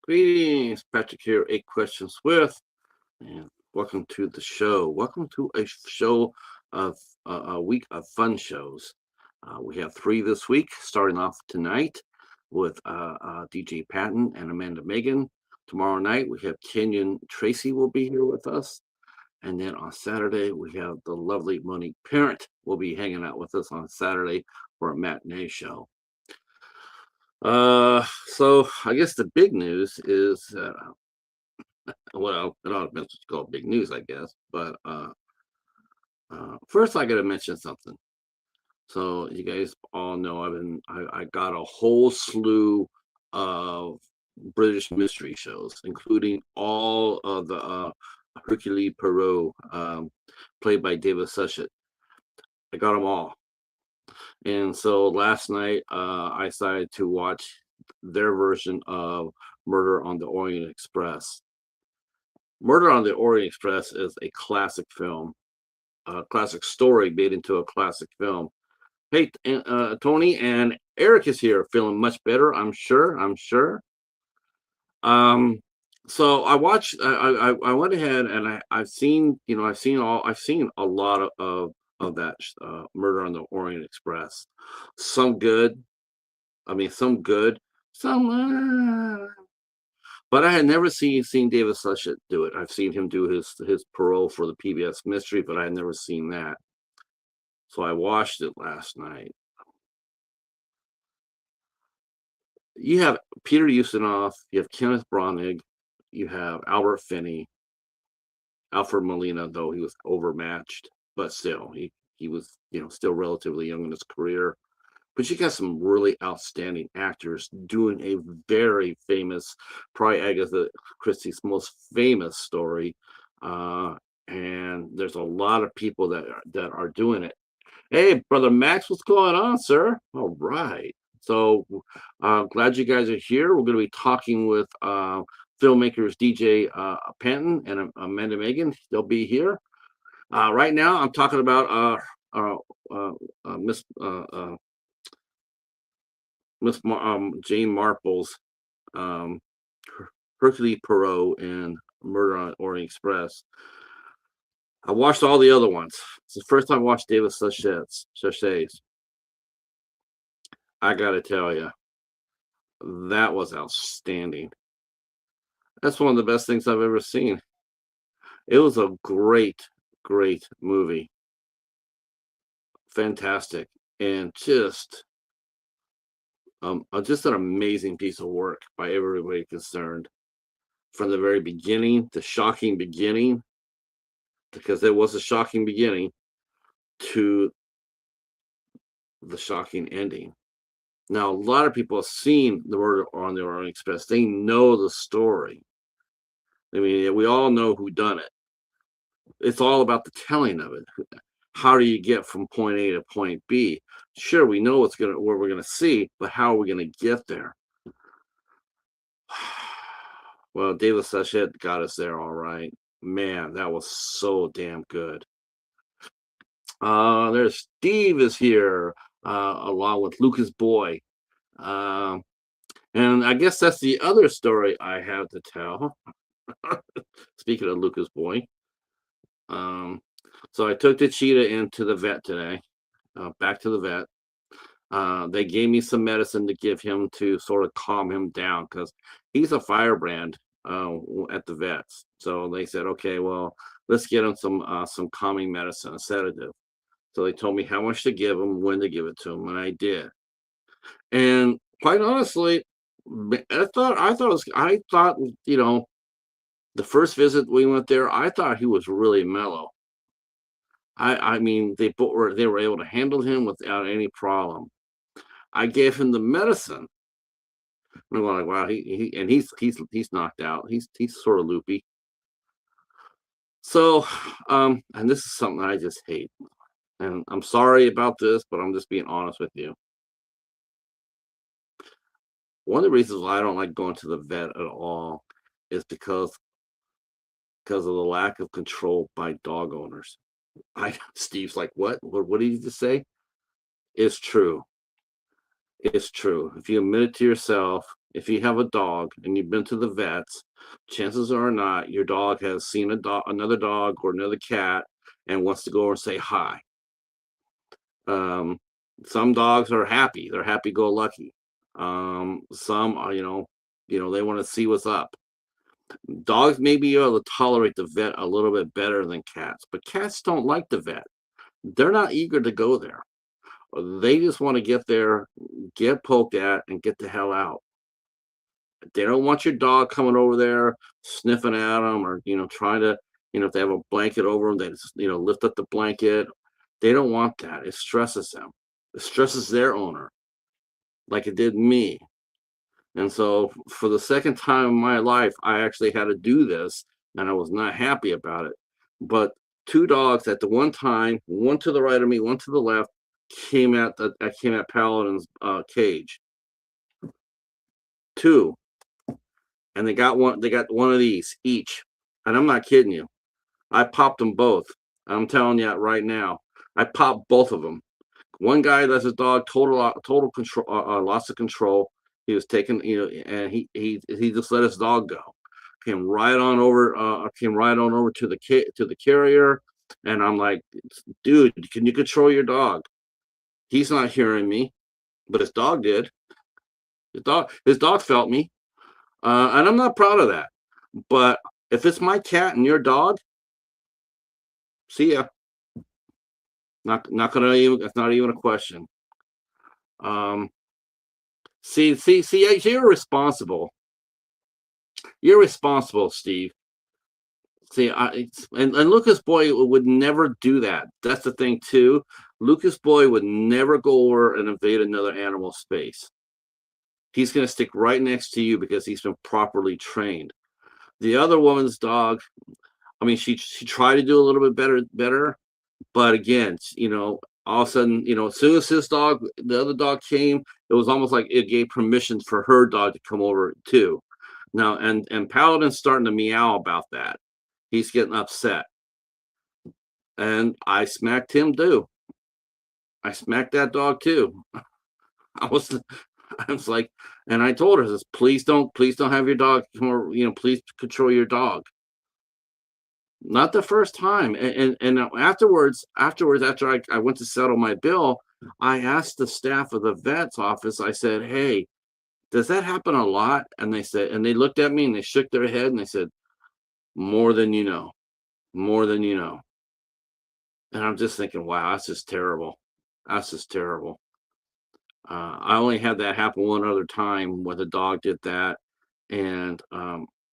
Greetings, Patrick here, 8 Questions with, and welcome to the show. Welcome to a show of a week of fun shows. We have three this week, starting off tonight with DJ Patton and Amanda Megan. Tomorrow night, we have Kenyon Tracy will be here with us. And then on Saturday, we have the lovely Monique Parent will be hanging out with us on Saturday for a matinee show. So I guess the big news is, well, it all depends what you call big news, I guess. But first, I got to mention something. So you guys all know I got a whole slew of British mystery shows, including all of the Hercule Poirot, played by David Suchet. I got them all. And so last night, I decided to watch their version of Murder on the Orient Express. Murder on the Orient Express is a classic film, a classic story made into a classic film. Hey, Tony and Eric is here, feeling much better. I'm sure. So I watched. I went ahead and I've seen. I've seen a lot of that Murder on the Orient Express. Some good. I mean, some good. Some. But I had never seen David Suchet do it. I've seen him do his parole for the PBS Mystery, but I had never seen that. So I watched it last night. You have Peter Ustinov, you have Kenneth Branagh, you have Albert Finney, Alfred Molina, though he was overmatched, but still he was still relatively young in his career. But you got some really outstanding actors doing a very famous, probably Agatha Christie's most famous story, and there's a lot of people that are doing it. Hey, brother Max, what's going on, sir? All right. So glad you guys are here. We're going to be talking with filmmakers DJ Patton and Amanda Megan. They'll be here. Right now, I'm talking about Miss Jane Marple's Hercule Poirot and Murder on Orient Express. I watched all the other ones. It's the first time I watched David Suchet's. I gotta tell you, that was outstanding. That's one of the best things I've ever seen. It was a great movie. Fantastic. And just an amazing piece of work by everybody concerned. From the very beginning, the shocking beginning, because there was a shocking beginning, to the shocking ending. Now, a lot of people have seen the Murder on the Orient Express. They know the story. I mean, we all know who done it. It's all about the telling of it. How do you get from point A to point B? Sure, we know what we're gonna see, but how are we gonna get there? Well, David Suchet got us there, all right. Man, that was so damn good. There's Steve is here, along with Lucas Boy. And I guess that's the other story I have to tell. Speaking of Lucas Boy. So I took the cheetah into the vet today, back to the vet. They gave me some medicine to give him to sort of calm him down because he's a firebrand at the vets. So they said, okay, well, let's get him some calming medicine, a sedative. So they told me how much to give him, when to give it to him, and I did. And quite honestly, I thought, the first visit we went there, I thought he was really mellow. I mean, they were able to handle him without any problem. I gave him the medicine. I'm going like, wow, he's knocked out. He's sort of loopy. So, and this is something I just hate. And I'm sorry about this, but I'm just being honest with you. One of the reasons why I don't like going to the vet at all is because of the lack of control by dog owners. Steve's like, what? What did you just say? It's true. It's true. If you admit it to yourself, if you have a dog and you've been to the vets, chances are not your dog has seen another dog or another cat and wants to go over and say hi. Um, some dogs are happy; they're happy-go-lucky. Some are, they want to see what's up. Dogs may be able to tolerate the vet a little bit better than cats, but cats don't like the vet. They're not eager to go there. They just want to get there, get poked at, and get the hell out. They don't want your dog coming over there sniffing at them, or trying to, if they have a blanket over them, they just, lift up the blanket. They don't want that. It stresses them. It stresses their owner, like it did me. And so for the second time in my life, I actually had to do this, and I was not happy about it. But two dogs at the one time, one to the right of me, one to the left, came at Paladin's cage. Two, and they got one of these each. And I'm not kidding you. I popped them both. I'm telling you right now. I popped both of them. One guy that's his dog total control, loss of control. He was taking, and he just let his dog go. Came right on over to the carrier, and I'm like, dude, can you control your dog? He's not hearing me, but his dog did. His dog felt me, and I'm not proud of that. But if it's my cat and your dog, see ya. Not gonna even. It's not even a question. See, you're responsible. You're responsible, Steve. See, and Lucas Boy would never do that. That's the thing too. Lucas Boy would never go over and invade another animal space. He's going to stick right next to you because he's been properly trained. The other woman's dog, I mean, she tried to do a little bit better, but again, all of a sudden, as soon as the other dog came, it was almost like it gave permission for her dog to come over too. Now, and Paladin's starting to meow about that. He's getting upset. And I smacked him too. I smacked that dog too. I was like, and I told her, please don't have your dog come over, please control your dog. Not the first time. And afterwards, after I went to settle my bill, I asked the staff of the vet's office, I said, hey, does that happen a lot? And they looked at me and they shook their head and they said, more than you know. More than you know. And I'm just thinking, wow, that's just terrible. That's just terrible. I only had that happen one other time where the dog did that, and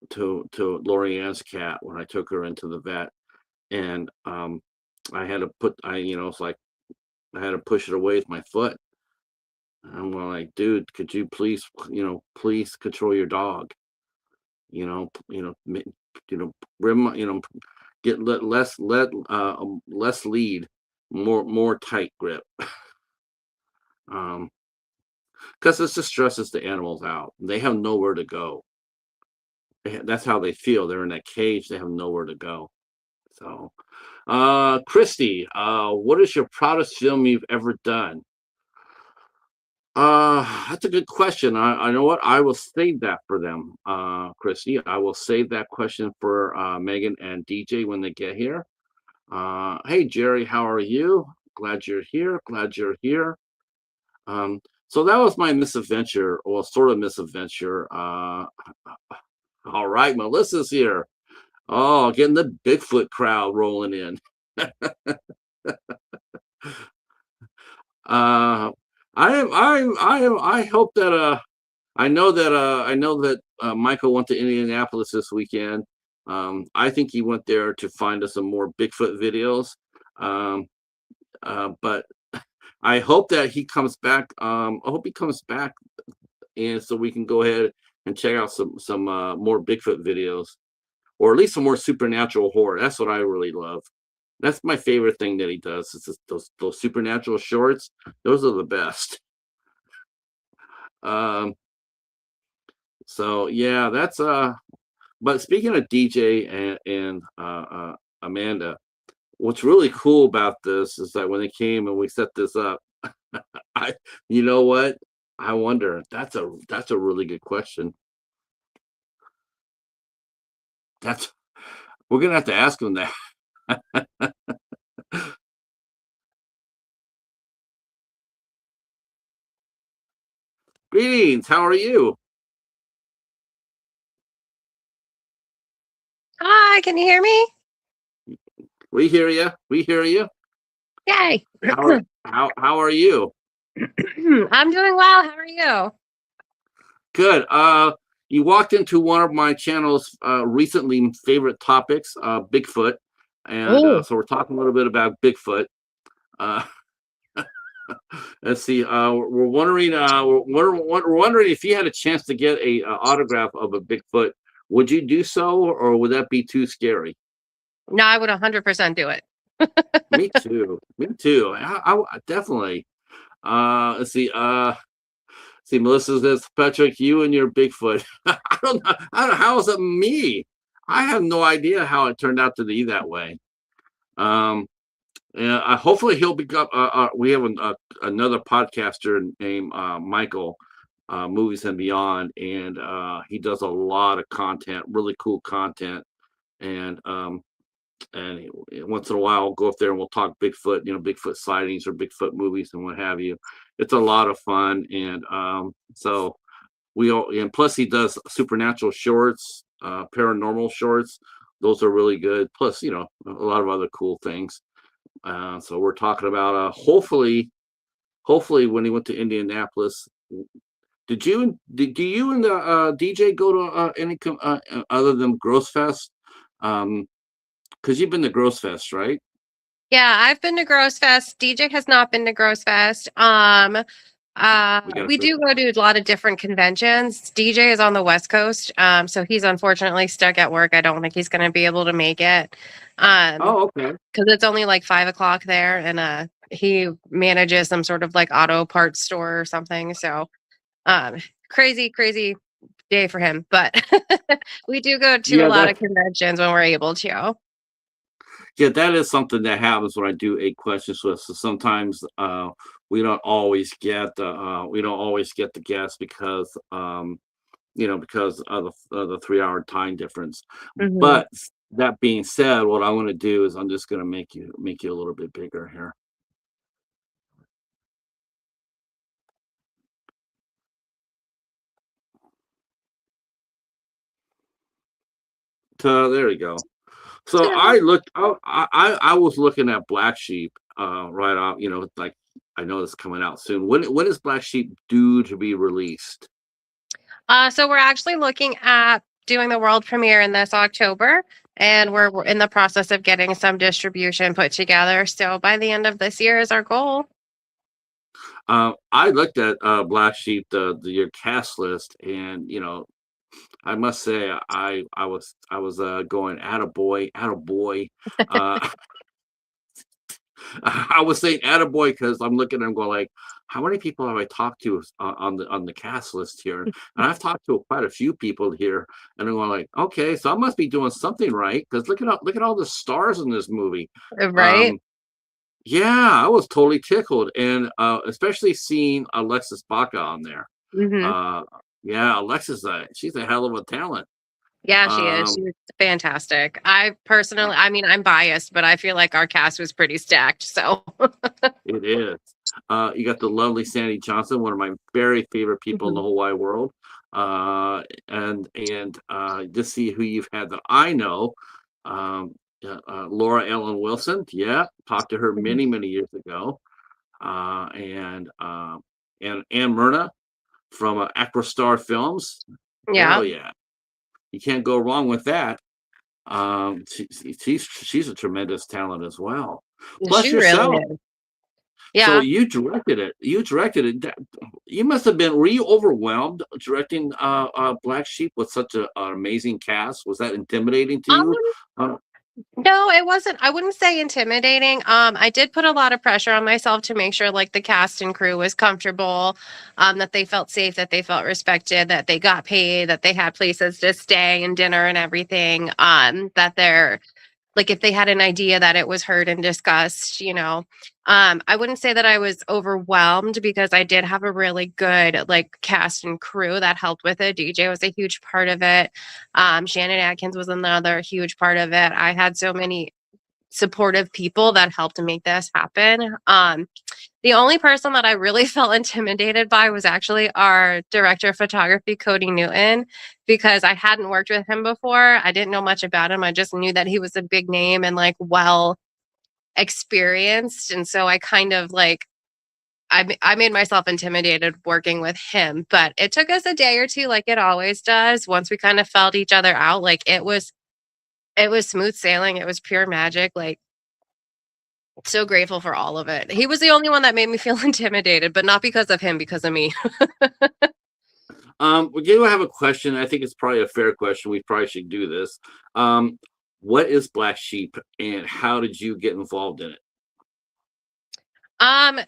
to Lorianne's cat when I took her into the vet, and I had to it's like I had to push it away with my foot. I'm like, dude, could you please control your dog? Get less lead, more tight grip. Because this just stresses the animals out. They have nowhere to go. That's how they feel. They're in that cage. They have nowhere to go. So, Christy, what is your proudest film you've ever done? That's a good question. I know what, I will save that for them, Christy. I will save that question for Megan and DJ when they get here. Hey, Jerry, how are you? Glad you're here. Glad you're here. So that was my misadventure, or sort of misadventure. All right, Melissa's here. Oh, getting the Bigfoot crowd rolling in. I hope that I know that Michael went to Indianapolis this weekend. I think he went there to find us some more Bigfoot videos. But I hope that he comes back. I hope he comes back, and so we can go ahead and check out some more Bigfoot videos, or at least some more supernatural horror. That's what I really love. That's my favorite thing that he does. Is those supernatural shorts. Those are the best. So yeah, that's But speaking of DJ and Amanda, what's really cool about this is that when they came and we set this up, you know what? I wonder. That's a really good question. That's we're gonna have to ask him that. Greetings. How are you? Hi, can you hear me? We hear you. We hear you. Yay. How are you? I'm doing well. How are you? Good. You walked into one of my channel's recently favorite topics, Bigfoot, and Oh, so we're talking a little bit about Bigfoot. Uh, let's see. We're wondering. We're wondering if you had a chance to get a autograph of a Bigfoot, would you do so, or would that be too scary? no, I would 100% do it. Me too. Me too. Definitely. Let's see. See, Melissa says, Patrick, you and your Bigfoot. I don't know. I don't know. How is it me? I have no idea how it turned out to be that way. Um, and hopefully he'll become. We have another podcaster named Michael, Movies and Beyond, and he does a lot of content, really cool content. And once in a while, I'll go up there and we'll talk Bigfoot, Bigfoot sightings or Bigfoot movies and what have you. It's a lot of fun, and so we all, and plus he does supernatural shorts, paranormal shorts. Those are really good. Plus, a lot of other cool things. So we're talking about hopefully when he went to Indianapolis. Did you and the DJ go to any other than Gross Fest? Because you've been to Gross Fest, right? Yeah, I've been to Gross Fest. DJ has not been to Gross Fest. We got We to. do go to a lot of different conventions. DJ is on the West Coast, so he's unfortunately stuck at work. I don't think he's going to be able to make it, Oh, okay. because it's only like 5 o'clock there, and he manages some sort of like auto parts store or something. So, um, crazy day for him. But we do go to a Yeah, lot that of conventions when we're able to. yeah, that is something that happens when I do 8 questions with. So sometimes we don't always get the guests because because of the 3 hour time difference. Hmm. But that being said, what I want to do is I'm just going to make you a little bit bigger here. So there we go. So I was looking at Black Sheep right off, like I know it's coming out soon. When is Black Sheep due to be released? So we're actually looking at doing the world premiere in this October, and we're in the process of getting some distribution put together. So by the end of this year is our goal. I looked at Black Sheep, your cast list, and I must say I was going attaboy, attaboy. Uh I was saying attaboy because I'm looking and I'm going like, how many people have I talked to on the cast list here? And I've talked to quite a few people here, and I'm going like, okay, so I must be doing something right because look at all the stars in this movie. Right? Um, yeah, I was totally tickled, and especially seeing Alexis Baca on there. Hmm. Uh, yeah, Alexis, she's a hell of a talent. Yeah, she is. Um, She's fantastic. I personally, I mean, I'm biased, but I feel like our cast was pretty stacked. So, it is. You got the lovely Sandy Johnson, one of my very favorite people in the mhm. whole wide world. And just see who you've had that I know. Laura Ellen Wilson. Yeah, talked to her Mhm. many years ago. And Ann Myrna from Aquastar Films. Yeah, Hell yeah, you can't go wrong with that. She's a tremendous talent as well. Plus she really yourself. is. So Yeah. you directed it. You directed it. You must have been. Were you overwhelmed directing Black Sheep with such an amazing cast? Was that intimidating to Um, you? Uh, no, it wasn't. I wouldn't say intimidating. I did put a lot of pressure on myself to make sure like the cast and crew was comfortable, that they felt safe, that they felt respected, that they got paid, that they had places to stay and dinner and everything. That they're like if they had an idea that it was heard and discussed, you know. I wouldn't say that I was overwhelmed because I did have a really good like cast and crew that helped with it. DJ was a huge part of it. Shannon Atkins was another huge part of it. I had so many supportive people that helped to make this happen. The only person that I really felt intimidated by was actually our director of photography, Cody Newton, because I hadn't worked with him before. I didn't know much about him. I just knew that he was a big name and like well experienced. And so I kind of like, I made myself intimidated working with him, but it took us a day or two, like it always does. Once we kind of felt each other out, like it was smooth sailing. It was pure magic. Like, so grateful for all of it. He was the only one that made me feel intimidated, but not because of him, because of me. We do have a question. I think it's probably a fair question. We probably should do this. What is Black Sheep, and how did you get involved in it?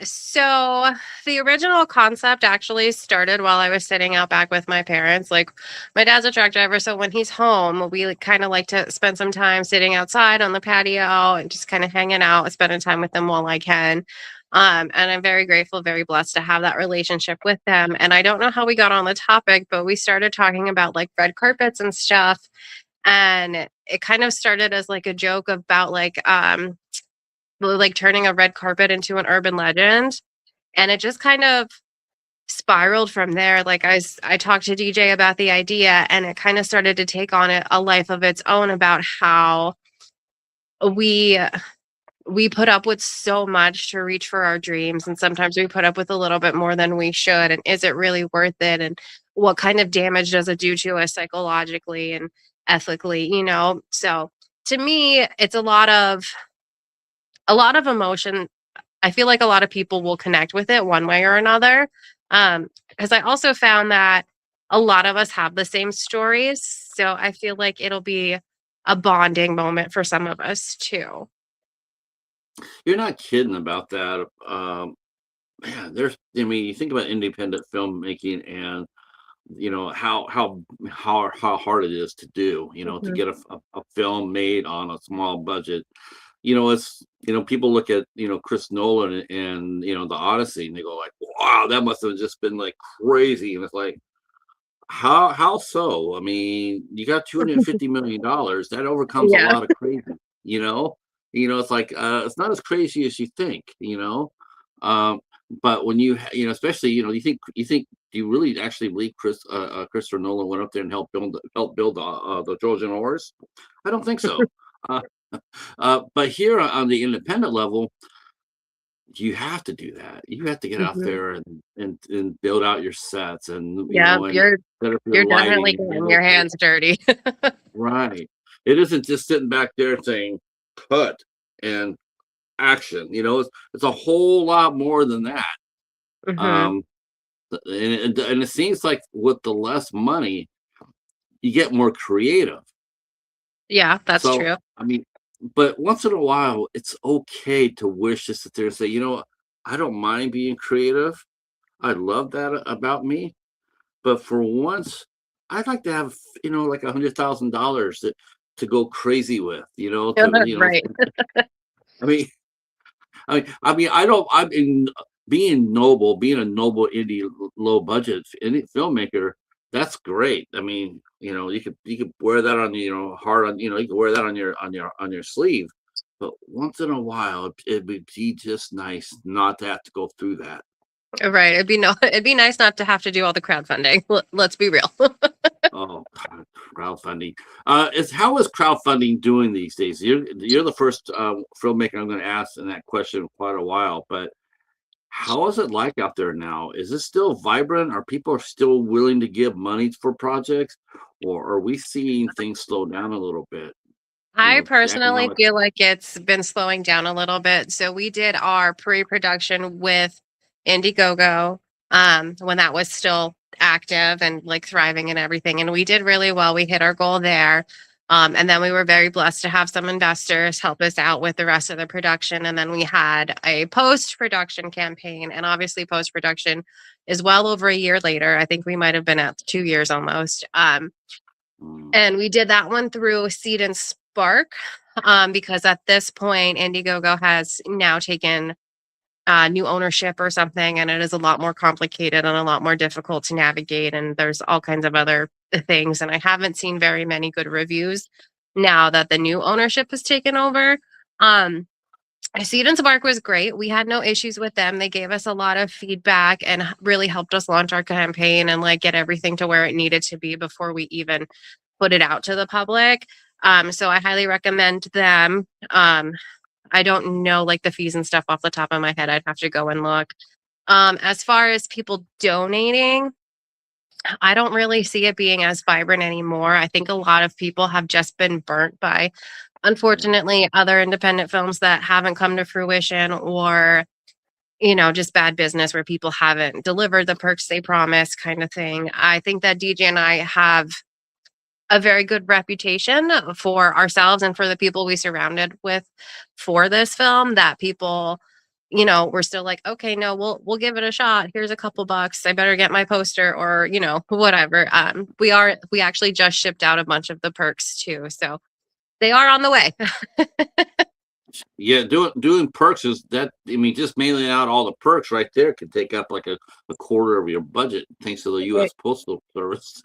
So the original concept actually started while I was sitting out back with my parents. Like my dad's a truck driver, so when he's home, we like, kind of like to spend some time sitting outside on the patio and just kind of hanging out, spending time with them while I can. And I'm very grateful, very blessed to have that relationship with them. And I don't know how we got on the topic, but we started talking about like red carpets and stuff. And it kind of started as like a joke about like turning a red carpet into an urban legend. And it just kind of spiraled from there. Like I talked to DJ about the idea and it kind of started to take on a life of its own about how we we put up with so much to reach for our dreams, and sometimes we put up with a little bit more than we should, and is it really worth it, and what kind of damage does it do to us psychologically and ethically, you know. So to me it's a lot of emotion. I feel like a lot of people will connect with it one way or another. Because I also found that a lot of us have the same stories. So I feel like it'll be a bonding moment for some of us too. You're not kidding about that. Man, I mean, you think about independent filmmaking, and how hard it is to do. To Mhm. get a film made on a small budget. It's people look at Chris Nolan and the Odyssey, and they go like, wow, that must have just been like crazy. And it's like, how so? I mean, you got $250 million. That overcomes a Yeah. lot of crazy. you know it's like, it's not as crazy as you think. um but when especially, you think, do you really actually believe Christopher Nolan went up there and helped build the Trojan horse? I don't think so. uh, but here on the independent level, you have to do that. You have to get out Mhm. there and build out your sets, and Yeah, and you're set up your you're definitely lighting, and getting your hands dirty. right. It isn't just sitting back there saying cut and action. It's a whole lot more than that. Mhm. Um, and it seems like with the less money, you get more creative. Yeah, that's So, true. I mean, but once in a while, it's okay to wish to sit there and say, I don't mind being creative. I love that about me. But for once, I'd like to have, like $100,000 to go crazy with, Right. I mean, I mean, being a noble indie low budget indie filmmaker, that's great. I mean, you could wear that on, hard on, you could wear that on your sleeve. But once in a while, it'd be just nice not to have to go through that. Right. It'd be nice not to have to do all the crowdfunding. Let's be real. Oh, God, crowdfunding. How is crowdfunding doing these days? You're the first filmmaker I'm going to ask in that question in quite a while, but how is it like out there now? Is it still vibrant? Are people still willing to give money for projects, or are we seeing things slow down a little bit? I The personally economic. feel like it's been slowing down a little bit. So we did our pre-production with Indiegogo when that was still active and like thriving and everything. And we did really well. We hit our goal there. And then we were very blessed to have some investors help us out with the rest of the production. And then we had a post-production campaign. And obviously post-production is well over a year later. I think we might have been at 2 years almost. Mm, And we did that one through Seed and Spark, because at this point, Indiegogo has now taken new ownership or something, and it is a lot more complicated and a lot more difficult to navigate. And there's all kinds of other things. And I haven't seen very many good reviews now that the new ownership has taken over. Seed and Spark was great. We had no issues with them. They gave us a lot of feedback and really helped us launch our campaign and like get everything to where it needed to be before we even put it out to the public. So I highly recommend them. I don't know like the fees and stuff off the top of my head. I'd have to go and look. As far as people donating, I don't really see it being as vibrant anymore. I think a lot of people have just been burnt by, unfortunately, other independent films that haven't come to fruition, or, just bad business where people haven't delivered the perks they promised, kind of thing. I think that DJ and I have a very good reputation for ourselves and for the people we surrounded with for this film, that people, we're still like, okay, no, we'll give it a shot. Here's a couple bucks. I better get my poster, or, whatever. We actually just shipped out a bunch of the perks too. So they are on the way. Yeah, doing perks is that, I mean, just mailing out all the perks right there could take up like a quarter of your budget, thanks to the U.S. Postal Service.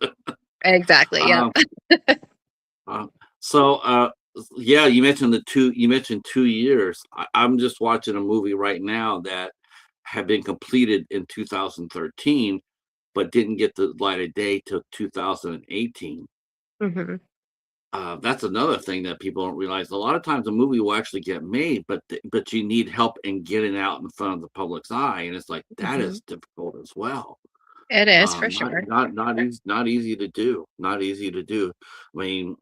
Exactly. Yeah. So yeah, you mentioned 2 years. I'm just watching a movie right now that had been completed in 2013, but didn't get the light of day till 2018. Mm-hmm. That's another thing that people don't realize. A lot of times a movie will actually get made, but you need help in getting out in front of the public's eye, and it's like that is difficult as well. It is for sure. Not easy to do. Not easy to do. I mean,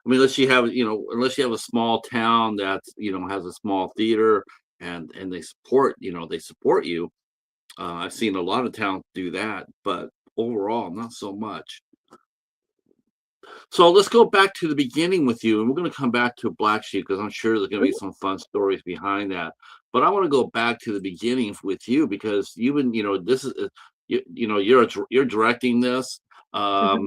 unless you have a small town that has a small theater and they support you. I've seen a lot of towns do that, but overall, not so much. So let's go back to the beginning with you, and we're going to come back to Black Sheep because I'm sure there's going to be some fun stories behind that. But I want to go back to the beginning with you because this is you're directing this. Mm-hmm.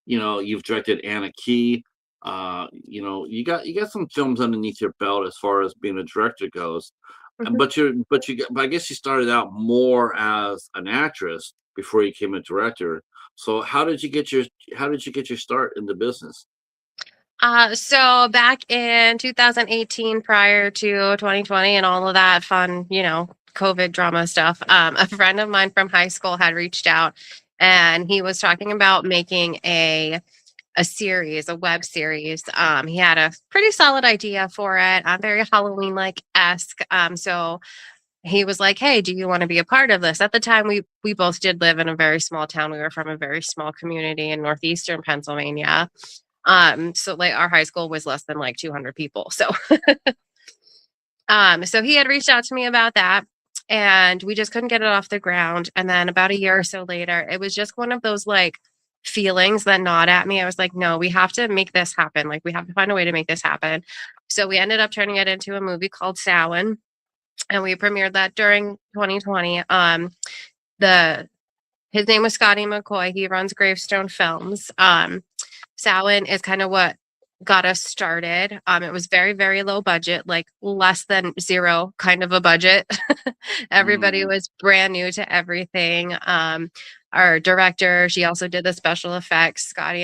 You've directed Anna Key. You got some films underneath your belt as far as being a director goes. Mm-hmm. But I guess you started out more as an actress before you became a director. So how did you get your start in the business? So back in 2018, prior to 2020 and all of that fun, COVID drama stuff, a friend of mine from high school had reached out, and he was talking about making a series, a web series. He had a pretty solid idea for it, very Halloween-like esque. So he was like, "Hey, do you want to be a part of this?" At the time, we both did live in a very small town. We were from a very small community in northeastern Pennsylvania. So like our high school was less than like 200 people. So so he had reached out to me about that, and we just couldn't get it off the ground. And then about a year or so later, it was just one of those like feelings that gnawed at me. I was like, no, we have to make this happen. Like we have to find a way to make this happen. So we ended up turning it into a movie called Samhain, and we premiered that during 2020. His name was Scotty McCoy. He runs Gravestone Films. Samhain is kind of what got us started. It was very, very low budget, like less than zero kind of a budget. Everybody was brand new to everything. Our director, she also did the special effects. Scotty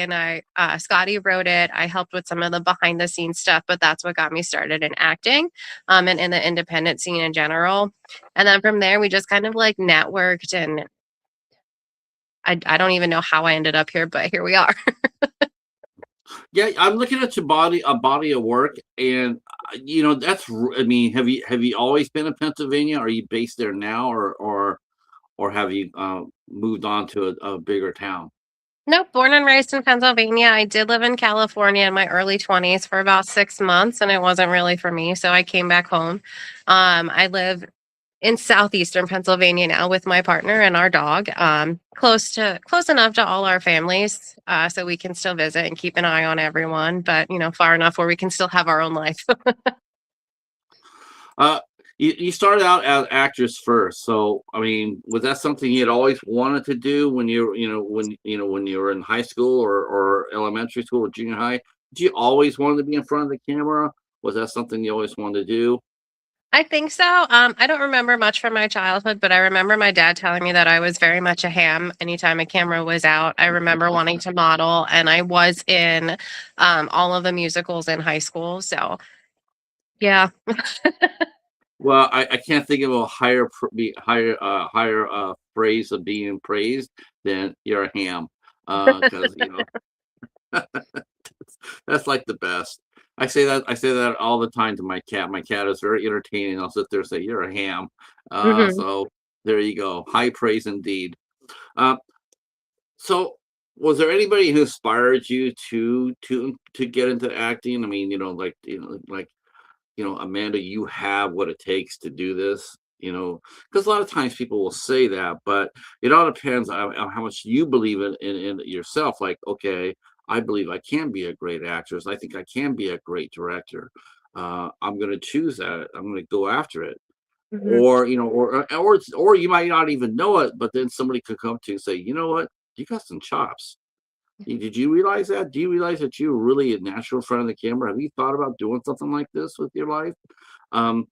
wrote it. I helped with some of the behind the scenes stuff, but that's what got me started in acting, and in the independent scene in general. And then from there, we just kind of like networked, and I don't even know how I ended up here, but here we are. Yeah, I'm looking at your body of work, and that's. I mean, have you always been in Pennsylvania? Are you based there now, or have you moved on to a bigger town? Nope, born and raised in Pennsylvania. I did live in California in my early 20s for about 6 months, and it wasn't really for me, so I came back home. I live in southeastern Pennsylvania now with my partner and our dog, close enough to all our families, so we can still visit and keep an eye on everyone, but far enough where we can still have our own life. You started out as actress first, so I mean, was that something you had always wanted to do when you were in high school or elementary school or junior high? you always wanted to be in front of the camera? Was that something you always wanted to do? I think so. I don't remember much from my childhood, but I remember my dad telling me that I was very much a ham anytime a camera was out. I remember wanting to model, and I was in all of the musicals in high school. So, yeah. Well, I can't think of a higher phrase of being praised than you're a ham, because that's like the best. I say that all the time to my cat. My cat is very entertaining. I'll sit there and say, "You're a ham." Hmm. So there you go. High praise indeed. Uh, so was there anybody who inspired you to get into acting? I mean, Amanda, you have what it takes to do this. Because a lot of times people will say that, but it all depends on how much you believe in yourself. Like, okay, I believe I can be a great actress. I think I can be a great director. I'm going to choose that. I'm going to go after it. Hmm. Or you might not even know it, but then somebody could come to you and say, you know what, you got some chops. Did you realize that? Do you realize that you're really a natural in front of the camera? Have you thought about doing something like this with your life? Um,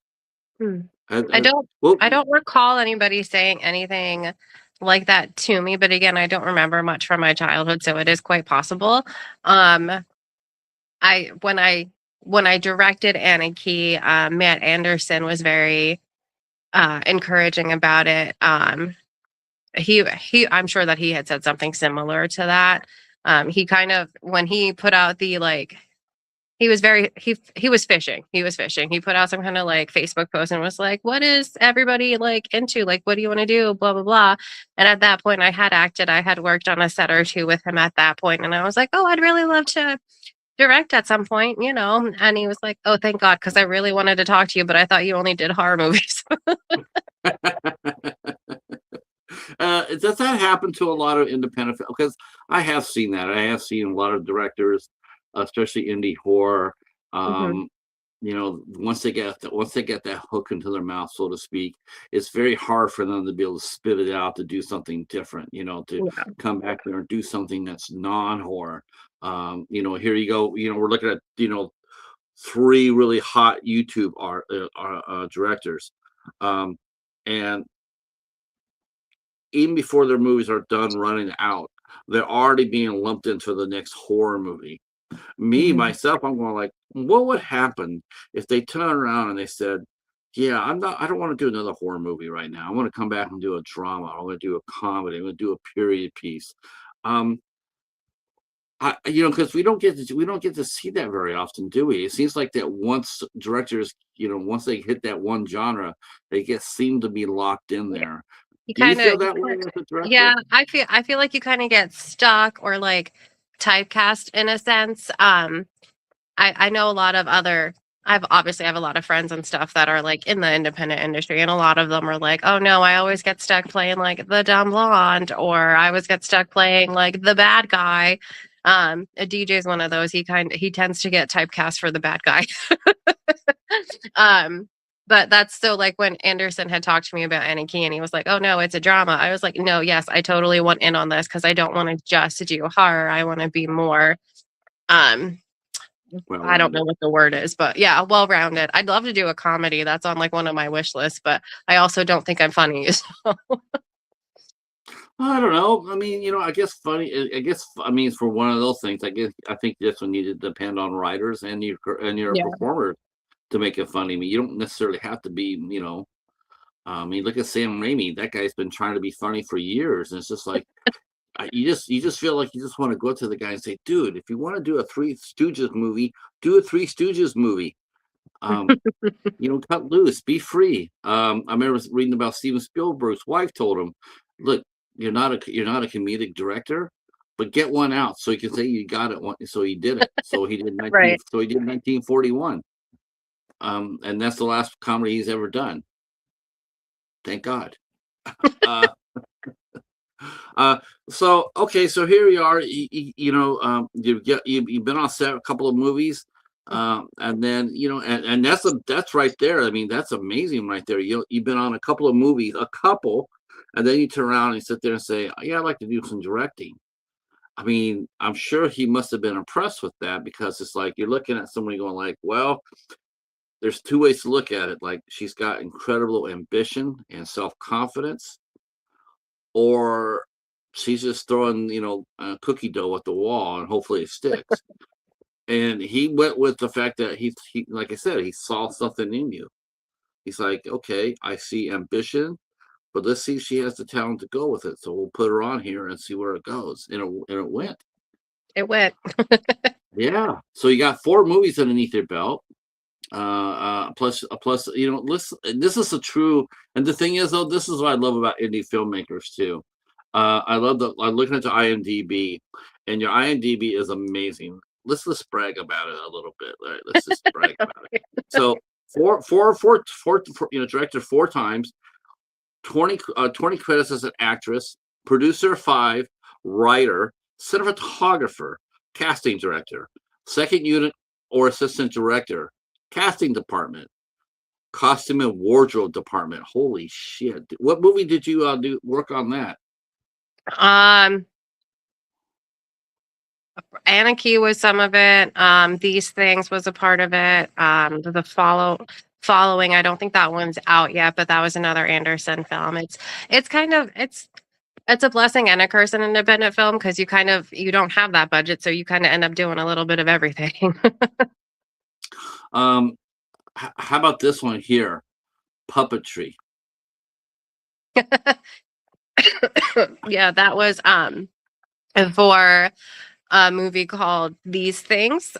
and, I and don't well, I don't recall anybody saying anything like that to me, but again, I don't remember much from my childhood, so it is quite possible. Um, I when I directed Anna Key, Matt Anderson was very encouraging about it. He I'm sure that he had said something similar to that. He kind of when he put out the like he was very he was fishing. He was fishing. He put out some kind of like Facebook post and was like, "What is everybody like into? Like, what do you want to do? Blah blah blah." And at that point, I had acted. I had worked on a set or two with him at that point, and I was like, "Oh, I'd really love to direct at some point, you know." And he was like, "Oh, thank God, because I really wanted to talk to you, but I thought you only did horror movies." does that happen to a lot of independent? Because I have seen that. I have seen a lot of directors, especially indie horror. Hmm. Um, once they get that hook into their mouth, so to speak, it's very hard for them to be able to spit it out to do something different. To Yeah. come back there and do something that's non-horror. Here you go. We're looking at three really hot YouTube art directors, um, and even before their movies are done running out, they're already being lumped into the next horror movie. Me, Hmm. myself, I'm going like, what would happen if they turn around and they said, yeah, I don't want to do another horror movie right now. I want to come back and do a drama. I want to do a comedy. I want to do a period piece. Um, because we don't get to see that very often, do we? It seems like that once directors, once they hit that one genre, they seem to be locked in Yeah. there. You Do you kind of, feel that way as a yeah, director? I feel like you kind of get stuck or like typecast in a sense. I know a lot of other I have a lot of friends and stuff that are like in the independent industry, and a lot of them are like, "Oh no, I always get stuck playing like the dumb blonde, or I always get stuck playing like the bad guy." A DJ is one of those. He tends to get typecast for the bad guy. um, but that's so like when Anderson had talked to me about Annie Key and he was like, "Oh no, it's a drama." I was like, "No, yes, I totally want in on this because I don't want to just do horror. I want to be more um Well I don't know rounded. what the word is, but yeah, well-rounded. I'd love to do a comedy. That's on like one of my wish lists, but I also don't think I'm funny. So, I don't know. I mean, I guess funny. I guess I mean for one of those things. I think this one needed to depend on writers and your yeah. performer to make it funny. I mean, you don't necessarily have to be. I mean, look at Sam Raimi. That guy's been trying to be funny for years, and it's just like you just feel like you just want to go to the guy and say, dude, if you want to do a Three Stooges movie, do a Three Stooges movie. Um, cut loose, be free. I remember reading about Steven Spielberg's wife told him, "Look, you're not a comedic director, but get one out so you can say you got it." So he did it. Right. So he did 1941. And that's the last comedy he's ever done. Thank God. Uh, uh, so okay, so here you are. You've been on set a couple of movies. And then and that's right there. I mean, that's amazing right there. You've been on a couple of movies, and then you turn around and sit there and say, yeah, I'd like to do some directing. I mean, I'm sure he must have been impressed with that because it's like you're looking at somebody going like, well, there's two ways to look at it. Like she's got incredible ambition and self-confidence, or she's just throwing, cookie dough at the wall and hopefully it sticks. And he went with the fact that he like I said, he saw something in you. He's like, okay, I see ambition, but let's see if she has the talent to go with it. So we'll put her on here and see where it goes. And it went. It went. Yeah. So you got 4 movies underneath your belt. Plus, listen, this is a true, and the thing is though, this is what I love about indie filmmakers too. I'm looking at the IMDb, and your IMDb is amazing. Let's brag about it a little bit. All right, let's just brag about it. So four, directed 4 times, 20 credits as an actress, producer 5, writer, cinematographer, casting director, second unit or assistant director, casting department, costume and wardrobe department. Holy shit! What movie did you do work on that? Um, Anarchy was some of it. These Things was a part of it. The following, I don't think that one's out yet, but that was another Anderson film. It's kind of it's a blessing and a curse in independent film because you don't have that budget, so you kind of end up doing a little bit of everything. Um, how about this one here? Puppetry. Yeah, that was for a movie called These Things.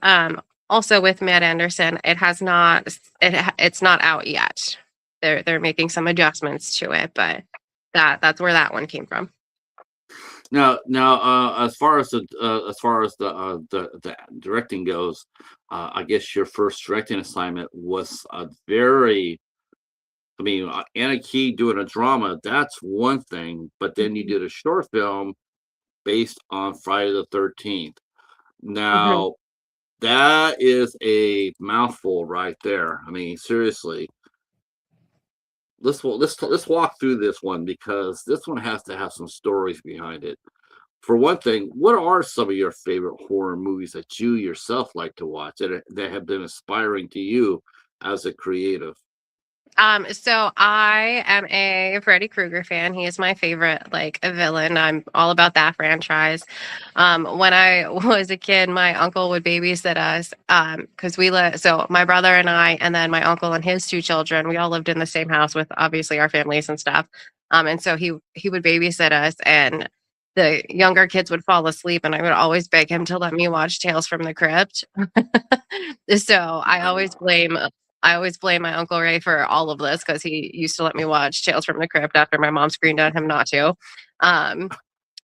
Also with Matt Anderson. It's not out yet. They're making some adjustments to it, but that's where that one came from. Now, as far as the directing goes, I guess your first directing assignment was a very. I mean, Anna Key doing a drama, that's one thing, but then you did a short film based on Friday the 13th. Mhm. Now, that is a mouthful right there. I mean, seriously. Let's walk through this one because this one has to have some stories behind it. For one thing, what are some of your favorite horror movies that you yourself like to watch that have been inspiring to you as a creative? So I am a Freddy Krueger fan. He is my favorite, like, a villain. I'm all about that franchise. When I was a kid, my uncle would babysit us, because so my brother and I, and then my uncle and his 2 children, we all lived in the same house with obviously our families and stuff. And so he would babysit us, and the younger kids would fall asleep, and I would always beg him to let me watch Tales from the Crypt. So I always blame my Uncle Ray for all of this because he used to let me watch Tales from the Crypt after my mom screamed at him not to. Um,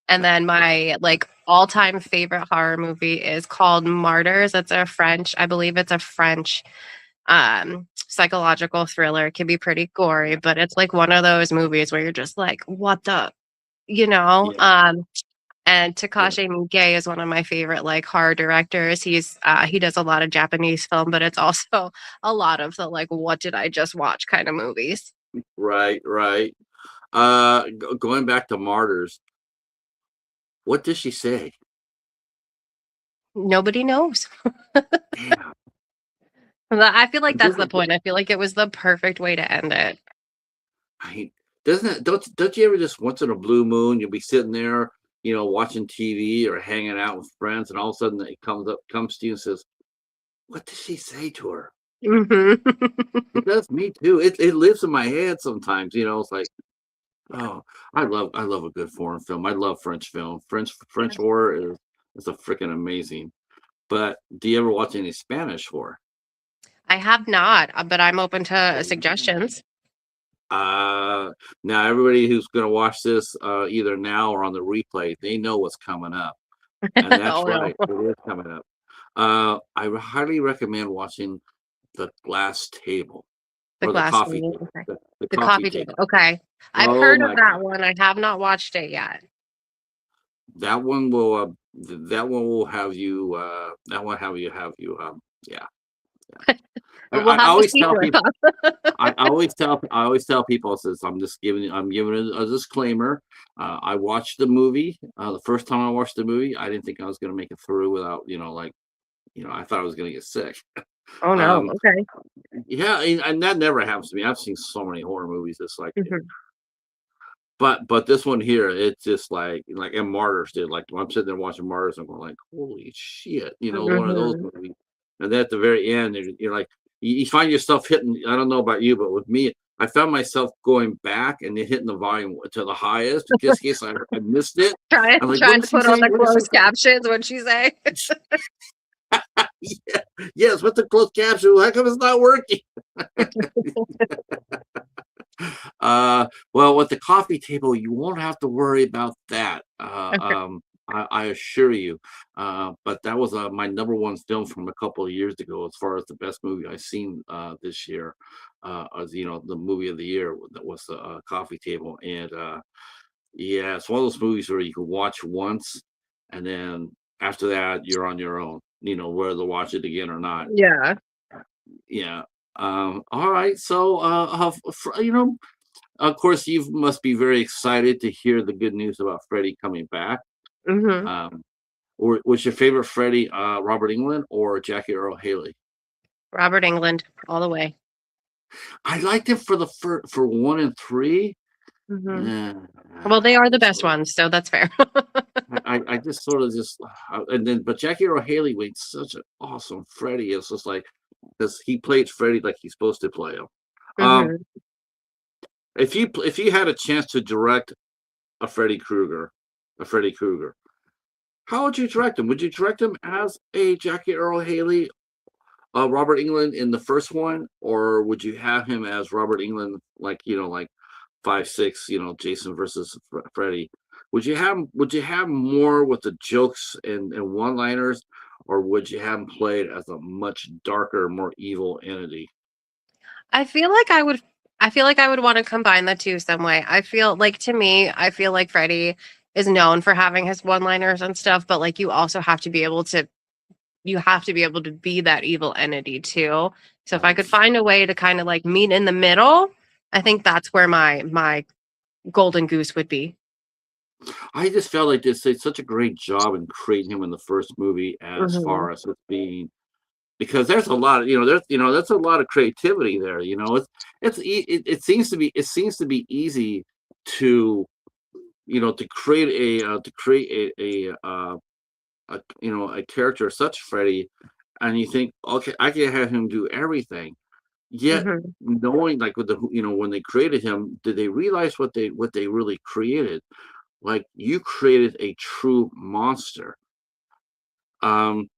and then my like all-time favorite horror movie is called Martyrs. I believe it's a French psychological thriller. It can be pretty gory, but it's like one of those movies where you're just like, what the, you know? Yeah, And yeah. Takashi Miike is one of my favorite like horror directors. He does a lot of Japanese film, but it's also a lot of the like what did I just watch kind of movies. Right, right. Going back to Martyrs, what did she say? Nobody knows. Damn. I feel like that's the Doesn't point. I feel like it was the perfect way to end it. I doesn't it don't you ever just once in a blue moon you'll be sitting there, watching TV or hanging out with friends, and all of a sudden it comes to you and says, "What did she say to her?" Mhm. It does me too. It lives in my head sometimes. It's like, oh, I love a good foreign film. I love French film. French horror is a freaking amazing. But do you ever watch any Spanish horror? I have not, but I'm open to suggestions. Uh, Now everybody who's gonna watch this, either now or on the replay, they know what's coming up, and that's Oh no, right, it is coming up. Highly recommend watching The Glass Table the or The glass Coffee table. Table. Okay. The The Coffee coffee table. Table. Okay. I've Oh heard of my that god. one. I have not watched it yet. That one will have you, yeah, yeah. But we'll I have to always see tell her. people. I always tell people, says I'm giving a disclaimer. I watched the movie. The first time I watched the movie, I didn't think I was going to make it through without, I thought I was going to get sick. Oh no. Um, Okay. yeah, and that never happens to me. I've seen so many horror movies. It's like, Mhm. but this one here, it's just like and Martyrs did. Like when I'm sitting there watching Martyrs, I'm going like, holy shit, one of those Mhm. movies. And then at the very end, you're like, you find yourself hitting. I don't know about you, but with me, I found myself going back and then hitting the volume to the highest just in case I missed it. Trying I'm like, what trying did to she put on say? the What did she closed captions when she say. say? Yeah, yes, with the closed caption. How come it's not working? Well, with the coffee table, you won't have to worry about that. I assure you. But that was my number one film from a couple of years ago, as far as the best movie I've seen this year. As the movie of the year that was the coffee table, and yeah, it's one of those movies where you can watch once, and then after that, you're on your own. Whether to watch it again or not. Yeah. Yeah. All right. So, of course, you must be very excited to hear the good news about Freddie coming back. Mhm. Um, or was your favorite Freddie Robert England or Jackie Earl Haley? Robert England all the way. I liked him for 1 and 3. Mhm. Yeah, Well, they I are the just best sort of, ones, so that's fair. I just sort of just, and then but Jackie Earl Haley made such an awesome Freddie. It's just like because he played Freddie like he's supposed to play him. Um, Mhm. if you had a chance to direct a Freddy Krueger, a Freddy Krueger, how would you direct him? Would you direct him as a Jackie Earl Haley, Robert England in the first one, or would you have him as Robert England, like 5, 6, Jason versus Freddy? Would you have more with the jokes and one-liners, or would you have him played as a much darker, more evil entity? I feel like I would wanna combine the 2 some way. I feel like to me, I feel like Freddie is known for having his one-liners and stuff, but, like, you have to be able to be that evil entity too. So if I could find a way to kinda, like, meet in the middle, I think that's where my golden goose would be. I just felt like they did such a great job in creating him in the first movie as Mhm. far as it being because there's a lot of that's a lot of creativity there. It seems to be easy to to create a character such Freddy, and you think, okay, I can have him do everything. Yet Mhm. knowing like with the when they created him, did they realize what they really created? Like you created a true monster. Um,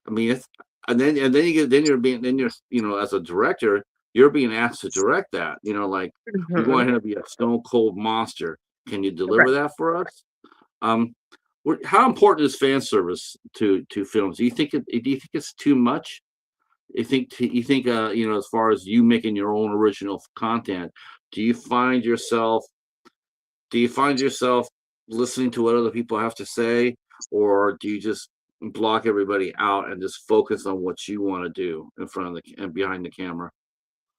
I mean, it's and then you're as a director, you're being asked to direct that. Like we Mhm. want him to be a stone cold monster. Can you deliver Right. that for us? Um, how important is fan service to films? Do you think it's too much? As far as you making your own original content, do you find yourself do you find yourself listening to what other people have to say, or do you just block everybody out and just focus on what you want to do in front of and behind the camera?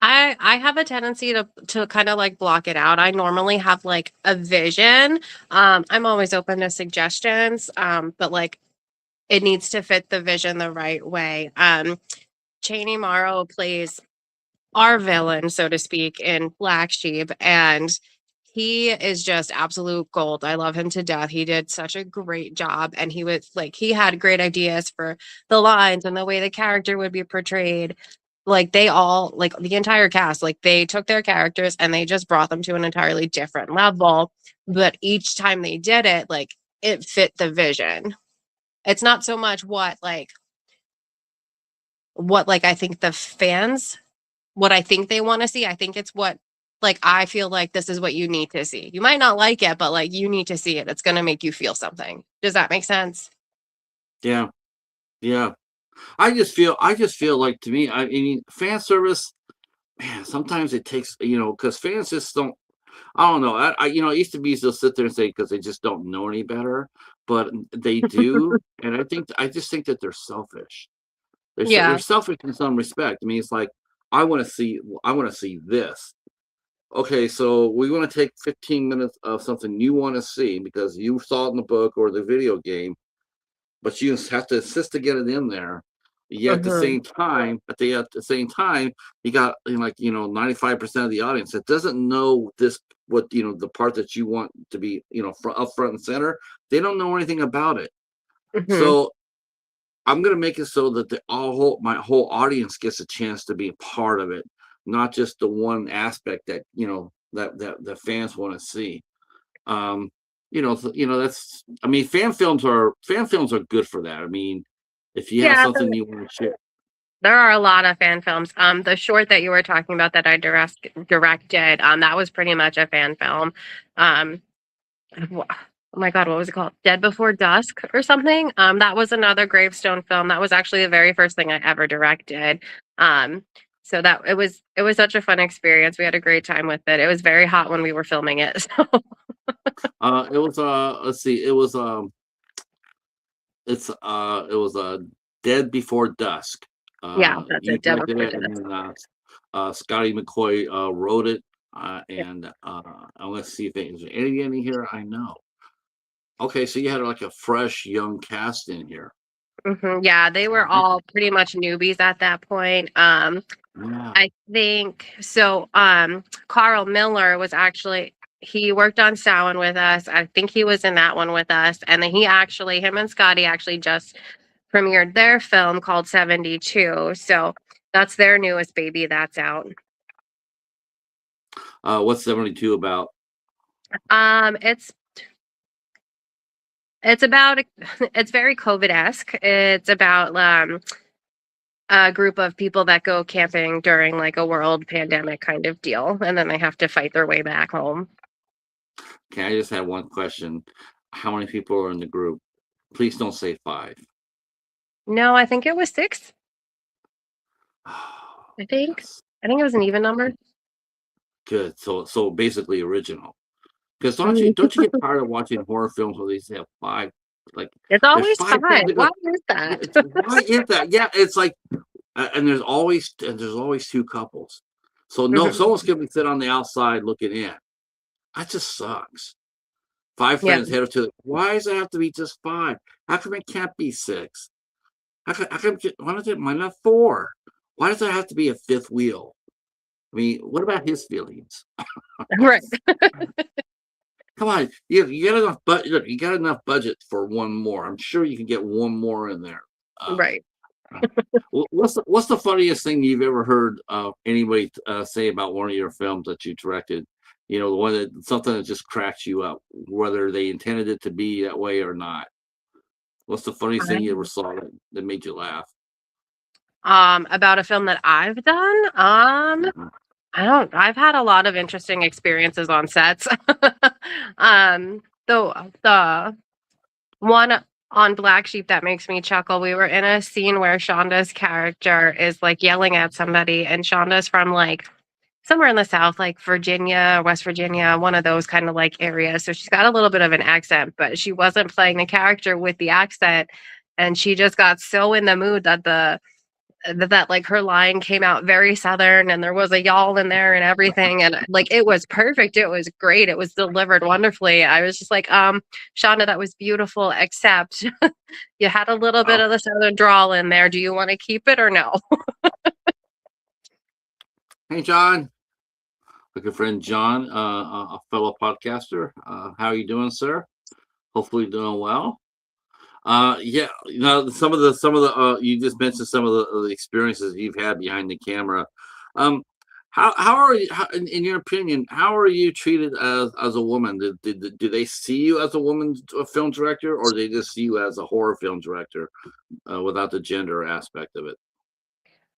I have a tendency to kinda, like, block it out. I normally have, like, a vision. I'm always open to suggestions, but, like, it needs to fit the vision the right way. Cheney Morrow plays our villain, so to speak, in Black Sheep, and he is just absolute gold. I love him to death. He did such a great job, and he had great ideas for the lines and the way the character would be portrayed. Like they all, like the entire cast, like they took their characters and they just brought them to an entirely different level. But each time they did it, like it fit the vision. It's not so much what I think the fans what I think they wanna see. I think it's what like, I feel like this is what you need to see. You might not like it, but, like, you need to see it. It's gonna make you feel something. Does that make sense? Yeah, yeah. I just feel like to me, I mean, fan service, man, sometimes it takes, because fans just don't. I don't know. It used to be they'll sit there and say because they just don't know any better, but they do, and I just think that they're selfish. Yeah. they're selfish in some respect. I mean, it's like I want to see this. Okay, so we want to take 15 minutes of something you want to see because you saw it in the book or the video game, but you have to insist to get it in there. Yet Hmm. at the same time, you got 95% of the audience that doesn't know this what the part that you want to be up front and center. They don't know anything about it. Hmm. So I'm gonna make it so that my whole audience gets a chance to be a part of it, not just the one aspect that that the fans want to see. Um, that's I mean, fan films are good for that. I mean, if you have Yeah, something you want to share. there are a lot of fan films. The short that you were talking about that I directed, that was pretty much a fan film. Um, oh my God, what was it called? Dead Before Dusk or something. That was another gravestone film. That was actually the very first thing I ever directed. Um, so that it was such a fun experience. We had a great time with it. It was very hot when we were filming it. So It was let's see, it was Dead Before Dusk. yeah, that's You it. Dead directed Before it, and Dusk. then Scotty McCoy wrote it. Yeah. And let's see if there's any here I know. Okay, so you had like a fresh young cast in here. Yeah, they were all pretty much newbies at that point. Yeah. I think so. Carl Miller was actually he worked on Samhain with us. I think he was in that one with us, and then him and Scotty actually just premiered their film called 72. So that's their newest baby that's out. What's 72 about? It's about it's very COVID-esque. It's about a group of people that go camping during like a world pandemic kind of deal, and then they have to fight their way back home. Okay, I just had one question. How many people are in the group? Please don't say five. No, I think it was six. Oh, I think. yes. I think it was an even number. Good. So basically original. Because Mm. don't you get tired of watching horror films where they have five like It's there's always five people five. Why because is yeah, that? why is that? Yeah, it's like and there's always two couples. So no, Mhm. someone's gonna sit on the outside looking in. That just sucks. Five Yeah. friends head up to the why does it have to be just five? How come it can't be six? How come why does it why not four? Why does there have to be a fifth wheel? I mean, what about his feelings? Right. Come on, you got enough you got enough budget for one more. I'm sure you can get one more in there. Uh, Right. uh, what's the funniest thing you've ever heard anybody say about one of your films that you directed? The one that something that just cracks you up, whether they intended it to be that way or not. What's the funniest thing you ever saw that made you laugh? About a film that I've done. Mhm. I've had a lot of interesting experiences on sets. The one on Black Sheep that makes me chuckle, we were in a scene where Shonda's character is like yelling at somebody, and Shonda's from like somewhere in the South, like Virginia, West Virginia, one of those kind of like areas. So she's got a little bit of an accent, but she wasn't playing the character with the accent. And she just got so in the mood that like her line came out very southern, and there was a y'all in there and everything, and like it was perfect, it was great, it was delivered wonderfully. I was just like, Shonda, that was beautiful, except you had a little bit Oh, of the southern drawl in there. Do you want to keep it or no? hey John, a good friend John, a fellow podcaster. How are you doing, sir? Hopefully doing well. Yeah, some of the you just mentioned some of the experiences you've had behind the camera. Um, how are you? In your opinion, how are you treated as a woman? Do they see you as a woman film director, or do they just see you as a horror film director without the gender aspect of it?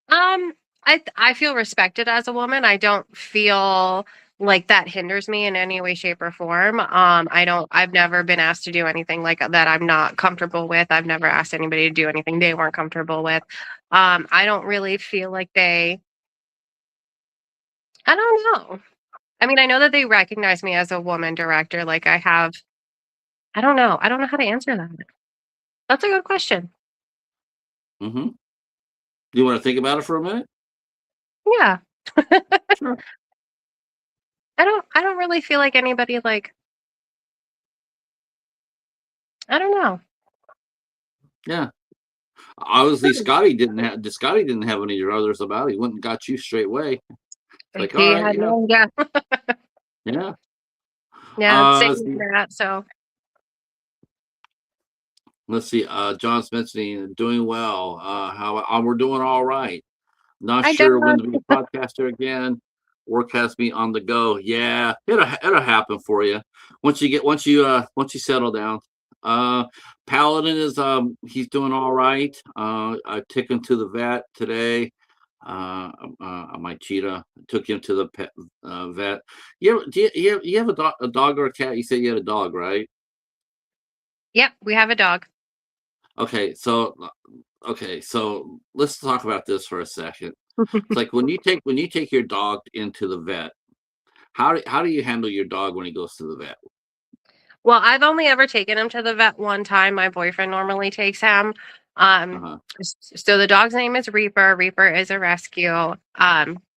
um I feel respected as a woman. I don't feel like that hinders me in any way, shape, or form. I've never been asked to do anything like that I'm not comfortable with. I've never asked anybody to do anything they weren't comfortable with. I don't really feel like I don't know. I mean, I know that they recognize me as a woman director. Like I have, I don't know. I don't know how to answer that. That's a good question. Hmm. Do you want to think about it for a minute? Yeah. Sure. I don't really feel like anybody like I don't know. Yeah. Obviously, Scotty didn't have any others about it. He went and got you straight away. It's like, all He right, had yeah, no yeah. yeah. Yeah, same Let's with see. that. So Let's see. John's mentioning doing well. How we're doing all right. Not I sure when don't to be a podcaster again. Work has me on the go. Yeah, it'll happen for you once you settle down. Paladin is he's doing all right. I took him to the vet today. My cheetah took him to the pet vet. You have a dog or a cat? You said you had a dog, right? Yep, we have a dog. Okay, so let's talk about this for a second. It's like when you take your dog into the vet, how do you handle your dog when he goes to the vet? Well, I've only ever taken him to the vet one time. My boyfriend normally takes him. Uh-huh. So the dog's name is Reaper. Reaper is a rescue.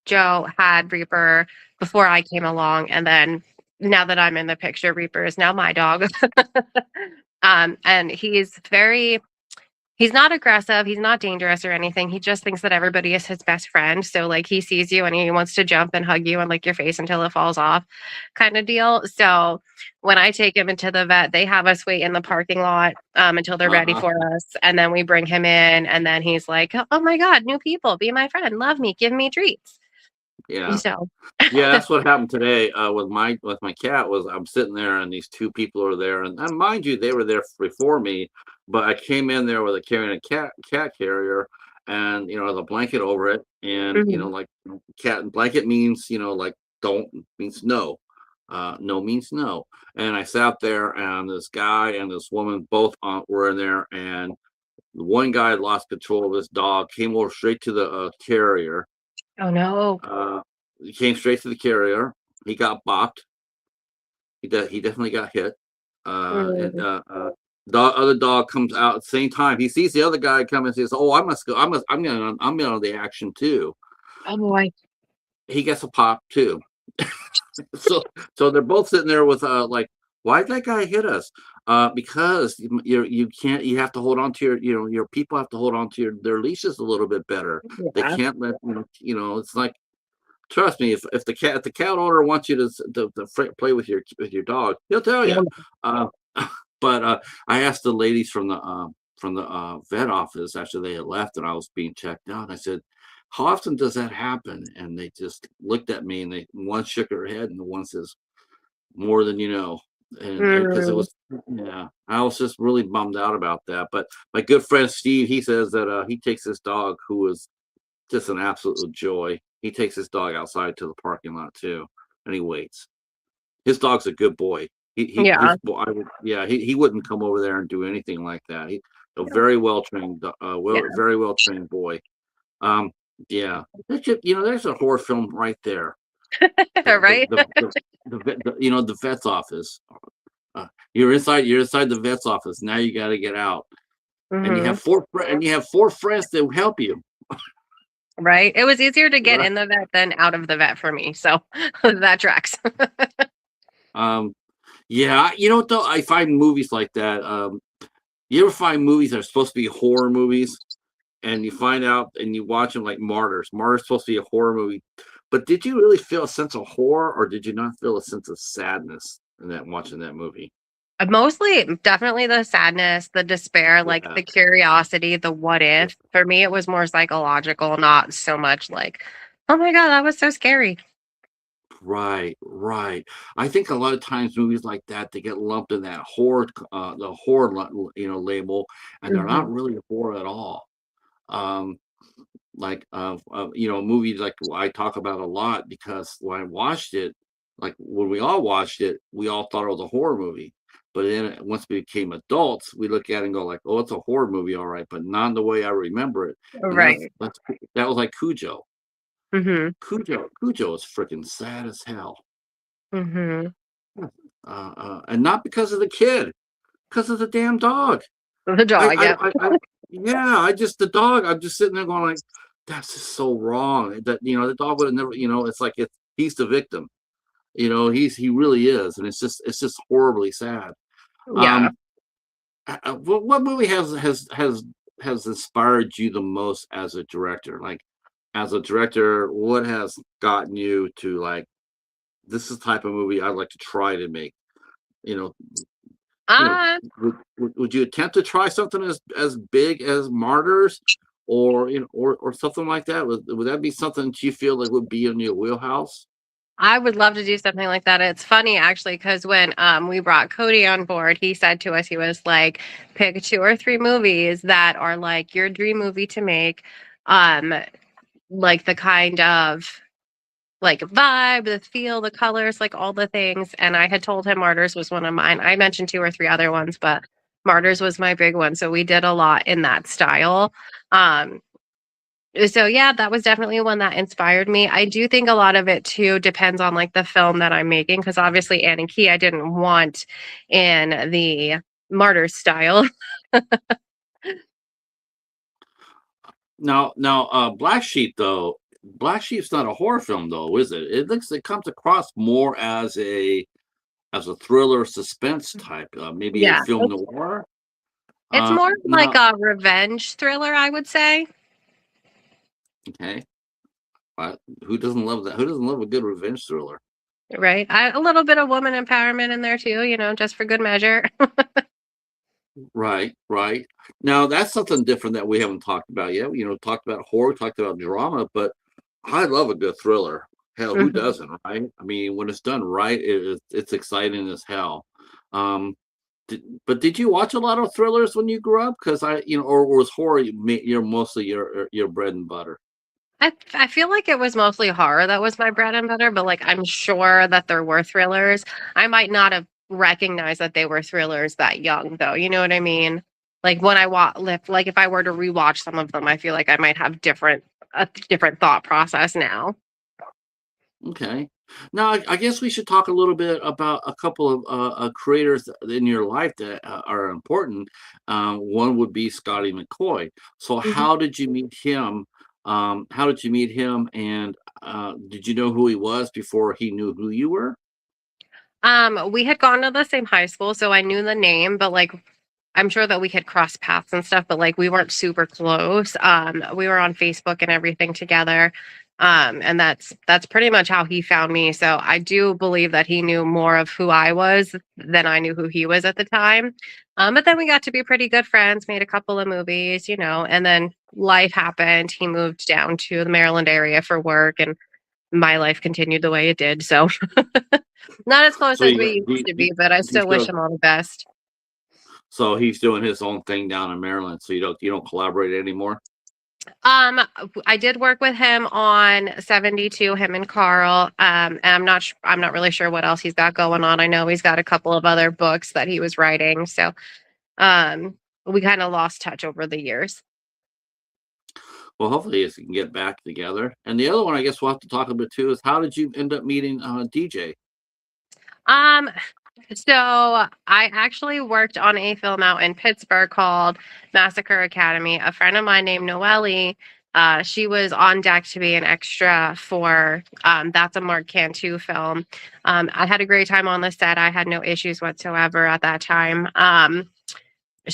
Joe had Reaper before I came along, and then now that I'm in the picture, Reaper is now my dog. And he's not aggressive, he's not dangerous or anything. He just thinks that everybody is his best friend. So like he sees you and he wants to jump and hug you and lick your face until it falls off kind of deal. So when I take him into the vet, they have us wait in the parking lot until they're ready Uh-huh. for us. And then we bring him in and then he's like, oh my God, new people, be my friend, love me, give me treats. Yeah. So Yeah, that's what happened today with my cat. Was I'm sitting there and these two people are there, and mind you, they were there before me, but I came in there with carrying a cat carrier, and the blanket over it, and mhm. like cat and blanket means like don't means no, no means no, and I sat there, and this guy and this woman both were in there, and the one guy had lost control of his dog, came over straight to the carrier. Oh no. He came straight to the carrier. He got bopped. He definitely got hit. And Mm. the other dog comes out at the same time. He sees the other guy come and says, "Oh, I must go. I'm in on the action too." Oh boy. He gets a pop too. so so they're both sitting there with like, why'd that guy hit us? Because you can't. You have to hold on to your people have to hold on to their leashes a little bit better. They Yeah. can't let It's like, trust me, if the cat owner wants you to play with your dog, he'll tell Yeah. you. Uh, but I asked the ladies from the vet office after they had left and I was being checked out. I said, "How often does that happen?" And they just looked at me and one shook her head and the one says, "More than you know." And because it Mm. was, yeah, I was just really bummed out about that. But my good friend Steve, he says that he takes this dog who is just an absolute joy. He takes his dog outside to the parking lot too, and he waits. His dog's a good boy. His Yeah. boy. Yeah, he wouldn't come over there and do anything like that. A very well trained, Yeah. very well trained boy. Um, yeah, there's a horror film right there. The the Right. the the, the vet's office. You're inside the vet's office. Now you got to get out, and Hmm. you have four friends that help you. Right. It was easier to get Right. in the vet than out of the vet for me. So that tracks. Um, Yeah, you know what though? I find movies like that. You ever find movies that are supposed to be horror movies, and you find out and you watch them like Martyrs. Martyrs supposed to be a horror movie, but did you really feel a sense of horror, or did you not feel a sense of sadness in that watching that movie? Mostly, definitely the sadness, the despair, like Yeah, the curiosity, the what yeah. if. For me, it was more psychological, not so much like, oh my God, that was so scary. Right, right. I think a lot of times movies like that they get lumped in that horror, the horror, label, and they're Hmm. not really horror at all. Um, like movies like I talk about a lot because when I watched it, like when we all watched it, we all thought it was a horror movie. But then once we became adults, we look at it and go like, "Oh, it's a horror movie, all right," but not in the way I remember it. And Right. that was like Cujo. Hmm. Cujo is freaking sad as hell, Hmm. and not because of the kid, because of the damn dog. The I, dog, I, yep. I, I yeah, I just the dog. I'm just sitting there going like, that's just so wrong. That the dog would have never. It's like he's the victim. He really is, and it's just horribly sad. Yeah. Um, what movie has inspired you the most as a director? Like, as a director, what has gotten you to like this is the type of movie I'd like to try to make? You know, Uh, would you attempt to try something as big as Martyrs, or or something like that? Would that be something that you feel like would be in your wheelhouse? I would love to do something like that. It's funny actually because when we brought Cody on board, he said to us, he was like, pick 2 or 3 movies that are like your dream movie to make. Um, like the kind of like vibe, the feel, the colors, like all the things. And I had told him Martyrs was one of mine. I mentioned 2 or 3 other ones, but Martyrs was my big one. So we did a lot in that style. Um, so yeah, that was definitely one that inspired me. I do think a lot of it too depends on like the film that I'm making because obviously Annie Key I didn't want in the Martyrs style. Now, Black Sheep though. Black Sheep's not a horror film though, is it? It comes across more as a thriller suspense type, maybe a Yeah. film noir. It's more like Now, a revenge thriller, I would say. okay, who doesn't love that? Who doesn't love a good revenge thriller? Right. A little bit of woman empowerment in there too, just for good measure. Right, right. Now that's something different that we haven't talked about yet. Talked about horror, talked about drama, but I love a good thriller. Hell, who Mhm. doesn't, right? I mean, when it's done right, it's exciting as hell. Um, but did you watch a lot of thrillers when you grew up? Because or was horror mostly your bread and butter? I feel like it was mostly horror that was my bread and butter, but like I'm sure that there were thrillers. I might not have recognized that they were thrillers that young though. You know what I mean? Like when I like if I were to rewatch some of them, I feel like I might have a different thought process now. Okay. Now, I guess we should talk a little bit about a couple of creators in your life that are important. One would be Scotty McCoy. So, Mhm. how did you meet him? How did you meet him? And did you know who he was before he knew who you were? We had gone to the same high school, so I knew the name, but like I'm sure that we had crossed paths and stuff, but like we weren't super close. We were on Facebook and everything together. And that's pretty much how he found me. So I do believe that he knew more of who I was than I knew who he was at the time. But then we got to be pretty good friends, made a couple of movies, and then life happened. He moved down to the Maryland area for work and my life continued the way it did. So not as close So as we used to be, but I he still wish still him all the best. so he's doing his own thing down in Maryland. So you don't collaborate anymore. I did work with him on 72, him and Carl. And I'm not really sure what else he's got going on. I know he's got a couple of other books that he was writing. So, um, we kind of lost touch over the years. Well, hopefully you can get back together. And the other one, I guess we'll have to talk a bit too, is how did you end up meeting DJ? Um, so I actually worked on a film out in Pittsburgh called Massacre Academy. A friend of mine named Noelle, she was on deck to be an extra for That's a Mark Cantu film. I had a great time on the set. I had no issues whatsoever at that time.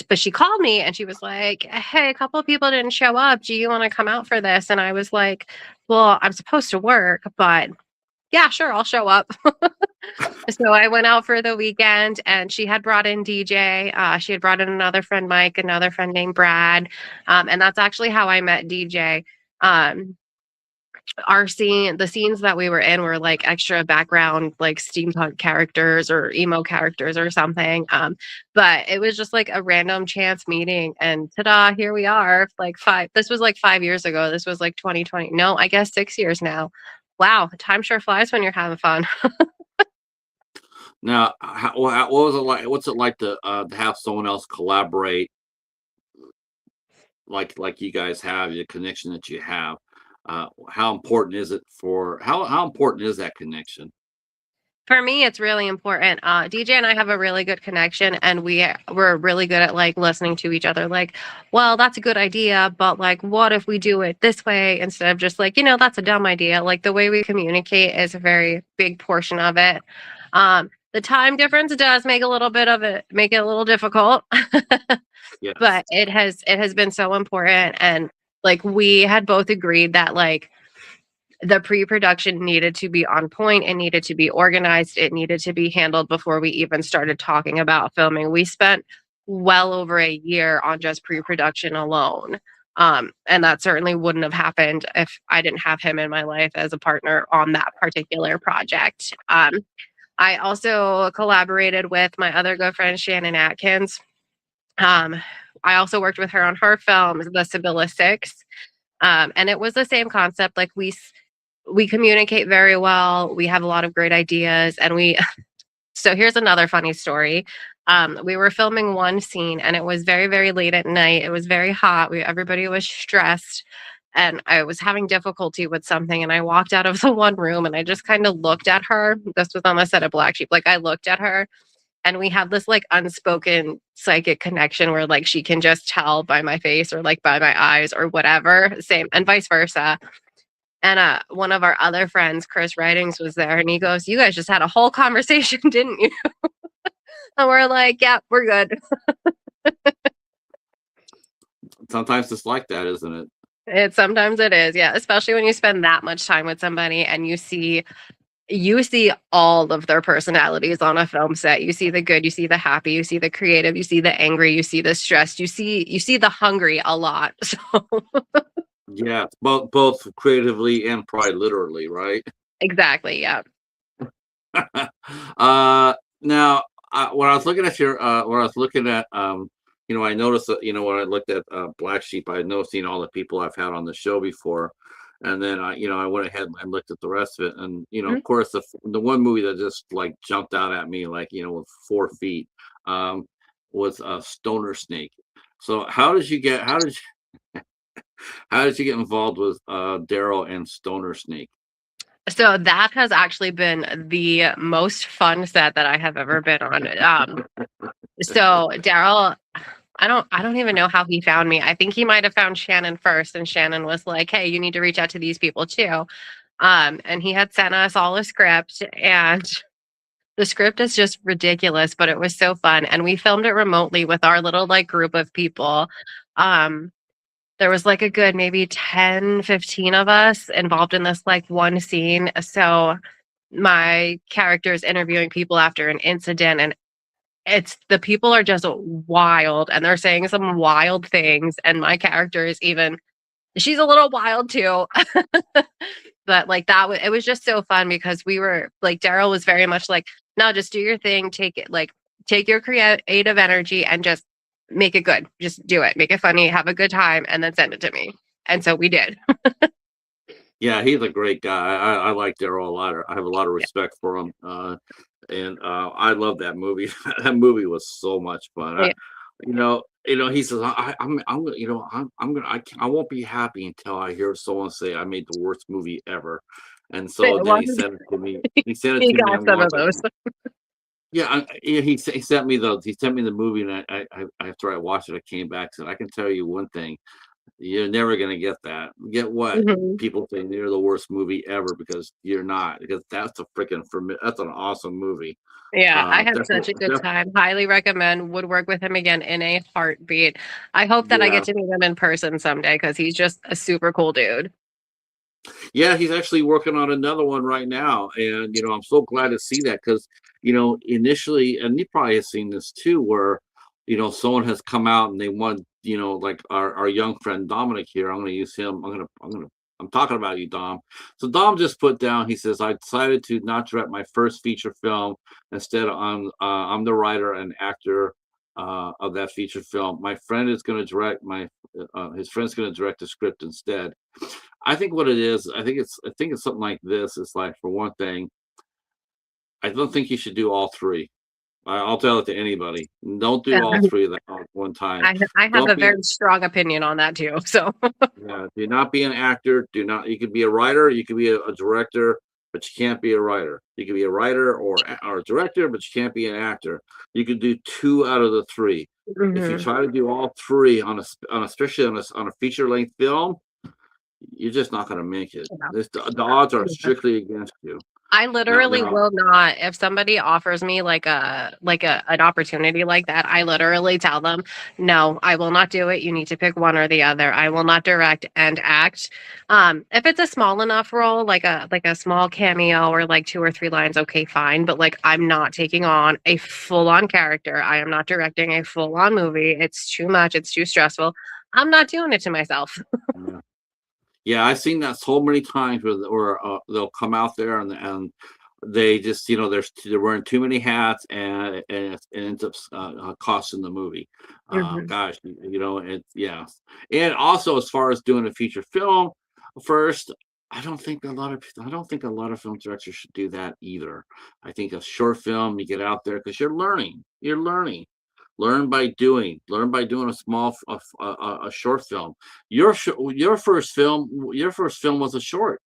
But she called me and she was like, "Hey, a couple of people didn't show up. Do you want to come out for this?" And I was like, "Well, I'm supposed to work, but yeah, sure, I'll show up." So I went out for the weekend and she had brought in DJ. She had brought in another friend, Mike, another friend named Brad. And that's actually how I met DJ. Um, the scenes that we were in were like extra background, like steampunk characters or emo characters or something. But it was just like a random chance meeting and ta-da, here we are. This was like 5 years ago. This was like 2020. No, I guess 6 years now. Wow, time sure flies when you're having fun. Now, what was it like? What's it like to have someone else collaborate, like you guys have your connection that you have? How important is it for how important is that connection? For me, it's really important. DJ and I have a really good connection, and we're really good at like listening to each other. Like, well, that's a good idea, but like, what if we do it this way instead of just like, that's a dumb idea. Like the way we communicate is a very big portion of it. The time difference does make a little bit of it make it a little difficult, Yes. but it has been so important, and like we had both agreed that like the pre-production needed to be on point, it needed to be organized, it needed to be handled before we even started talking about filming. We spent well over a year on just pre-production alone. And that certainly wouldn't have happened if I didn't have him in my life as a partner on that particular project. I also collaborated with my other good friend Shannon Atkins. um, I also worked with her on her film The Sibylla Six. And it was the same concept. Like we communicate very well. We have a lot of great ideas, and we. So here's another funny story. We were filming one scene, and it was very, very late at night. It was very hot. Everybody was stressed, and I was having difficulty with something. And I walked out of the one room, and I just kind of looked at her. This was on the set of Black Sheep. Like I looked at her, and we have this like unspoken psychic connection where like she can just tell by my face or like by my eyes or whatever. Same, and vice versa. And one of our other friends, Chris Ridings, was there, and he goes, "You guys just had a whole conversation, didn't you?" And we're like, "Yeah, we're good." Sometimes it's like that, isn't it? Sometimes it is, yeah, especially when you spend that much time with somebody and you see all of their personalities on a film set. You see the good, you see the happy, you see the creative, you see the angry, you see the stressed, you see the hungry a lot. So Yeah, both creatively and probably literally, right? exactly, yeah. Now, when I was looking at when I was looking at, I noticed that, when I looked at Black Sheep, I had noticed, all the people I've had on the show before, and then I went ahead and looked at the rest of it, and of Mhm. course, the one movie that just like jumped out at me, like with 4 feet, um, was Stoner Snake. So how did you get involved with Daryl and Stoner Snake? So that has actually been the most fun set that I have ever been on. So Daryl, I don't even know how he found me. I think he might have found Shannon first, and Shannon was like, "Hey, you need to reach out to these people too." And he had sent us all a script, and the script is just ridiculous, but it was so fun. And we filmed it remotely with our little like group of people. Um, there was like a good maybe 10, 15 of us involved in this like one scene. So my character is interviewing people after an incident, and it's the people are just wild, and they're saying some wild things, and my character is even she's a little wild too. But like it was just so fun because we were like Daryl was very much like, no, just do your thing, take it like take your creative energy and just make it good. Just do it. Make it funny, have a good time, and then send it to me. And so we did. Yeah, he's a great guy. I like Daryl a lot. I have a lot of Yeah. respect for him, and I love that movie. That movie was so much fun. Yeah. He says, I'm, I'm gonna, I won't be happy until I hear someone say I made the worst movie ever." And so It then he wasn't sent it to me. He sent it he to me got on some one. of those. Yeah, he sent me the movie, and after I watched it, I came back and said, "I can tell you one thing. You're never gonna get that. Get what? Mhm. People think you're the worst movie ever because you're not. Because that's an awesome movie. Yeah, I had Definitely, such a good time. Highly recommend. Would work with him again in a heartbeat. I hope that I get yeah, to meet him in person someday because he's just a super cool dude. yeah. He's actually working on another one right now, and I'm so glad to see that because initially, and you probably have seen this too, where someone has come out and they want like our young friend Dominic here. I'm going to use him. I'm talking about you, Dom. So Dom just put down. He says, "I decided to not direct my first feature film. Instead, I'm the writer and actor of that feature film. My friend is going to direct his friend's going to direct the script instead." I think what it is, I think it's something like this. It's like, for one thing, I don't think you should do all three. I'll tell it to anybody. Don't do all three of them at one time. I have Don't a be very strong opinion on that too. So Do not be an actor. Do not. You could be a writer. You could be a director. but you can't be a writer. You can be a writer or a director, but you can't be an actor. You can do two out of the three. If you Mhm. try to do all three especially on a feature length film, you're just not going to make it. The odds are Yeah. strictly against you. I Now, literally now, will not if somebody offers me like a an opportunity like that, I literally tell them, "No, I will not do it. You need to pick one or the other. I will not direct and act." If it's a small enough role, like a small cameo or like 2 or 3 lines, okay, fine, but like I'm not taking on a full-on character. I am not directing a full-on movie. It's too much. It's too stressful. I'm not doing it to myself. yeah. Yeah, I've seen that so many times where they'll come out there and they just they're wearing too many hats it ends up costing the movie. Mhm. Gosh, it yeah. And also as far as doing a feature film, first, I don't think a lot of film directors should do that either. I think a short film, you get out there because you're learning. You're learning. Learn by doing a small a short film. Your first film was a short.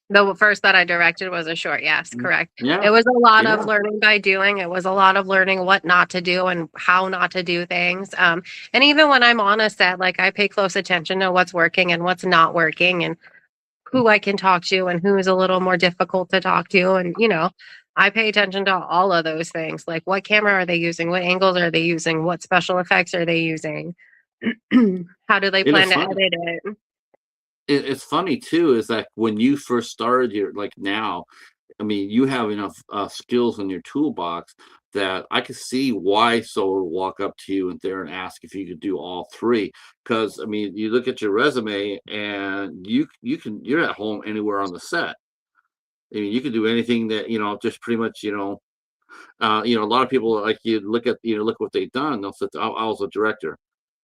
The first that I directed was a short, yes, correct. Yeah, It was a lot of yeah. learning by doing, it was a lot of learning what not to do and how not to do things, and even when I'm on a set, like, I pay close attention to what's working and what's not working and who I can talk to and who is a little more difficult to talk to, and, I pay attention to all of those things, like, what camera are they using? What angles are they using? What special effects are they using? How do they And plan to edit it? it's funny too, is that when you first started your like now, I mean, you have enough skills in your toolbox that I could see why someone would walk up to you and there and ask if you could do all three. Because I mean, you look at your resume and you're at home anywhere on the set. I mean, you can do anything that just pretty much a lot of people like you look at look what they've done. They'll say, I was a director.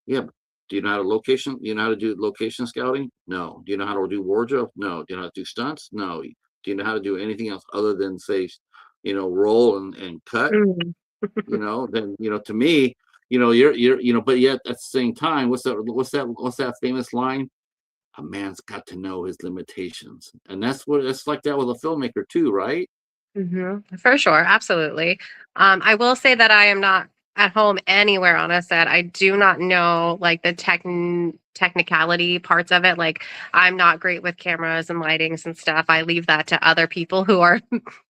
Yeah, but do you know how to location? Do you know how to do location scouting? No. Do you know how to do wardrobe? No. Do you know how to do stunts? No. Do you know how to do anything else other than say, roll and cut? Mm. Then to me, you're but yet at the same time, what's that famous line? A man's got to know his limitations, and that's what it's like that with a filmmaker too, right? For sure, absolutely. I will say that I am not at home anywhere on a set. I do not know like the technicality parts of it. Like I'm not great with cameras and lightings and stuff. I leave that to other people who are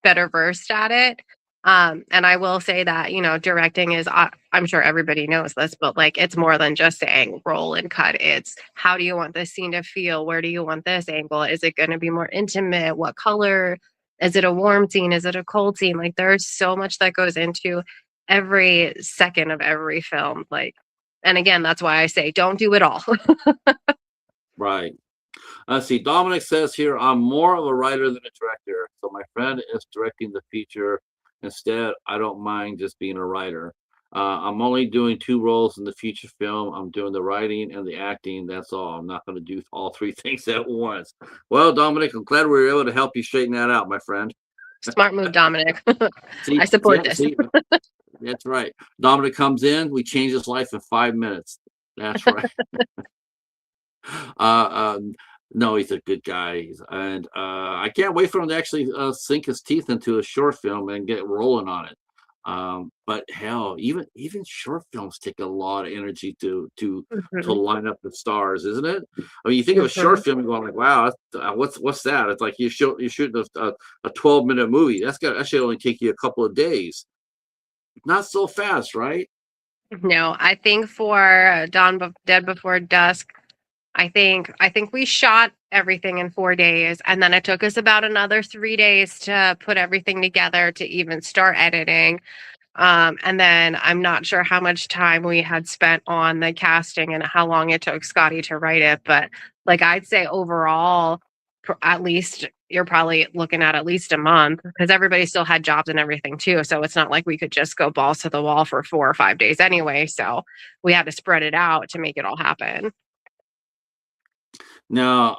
better versed at it. And I will say that, directing is, I'm sure everybody knows this, but like it's more than just saying roll and cut. It's how do you want this scene to feel? Where do you want this angle? Is it going to be more intimate? What color? Is it a warm scene? Is it a cold scene? Like there's so much that goes into every second of every film. Like, and again, that's why I say don't do it all. Right. Let's see. Dominic says here, I'm more of a writer than a director. So my friend is directing the feature. Instead, I don't mind just being a writer. I'm only doing two roles in the feature film. I'm doing the writing and the acting. That's all. I'm not going to do all three things at once. Well, Dominic, I'm glad we were able to help you straighten that out, my friend. Smart move, Dominic. I See, support yeah, this. see, that's right. Dominic comes in, we change his life in 5 minutes. That's right. Uh, um, no, he's a good guy, and I can't wait for him to actually sink his teeth into a short film and get rolling on it. But hell, even short films take a lot of energy to Mhm, line up the stars, isn't it? I mean, you think of a short mhm. film and going like, "Wow, what's that?" It's like you shoot a 12-minute movie. That should only take you a couple of days. Not so fast, right? No, I think for Dead Before Dusk, I think we shot everything in 4 days, and then it took us about another 3 days to put everything together to even start editing. And then I'm not sure how much time we had spent on the casting and how long it took Scotty to write it, but like I'd say overall, at least you're probably looking at least a month because everybody still had jobs and everything too. So it's not like we could just go balls to the wall for 4 or 5 days anyway. So we had to spread it out to make it all happen. Now,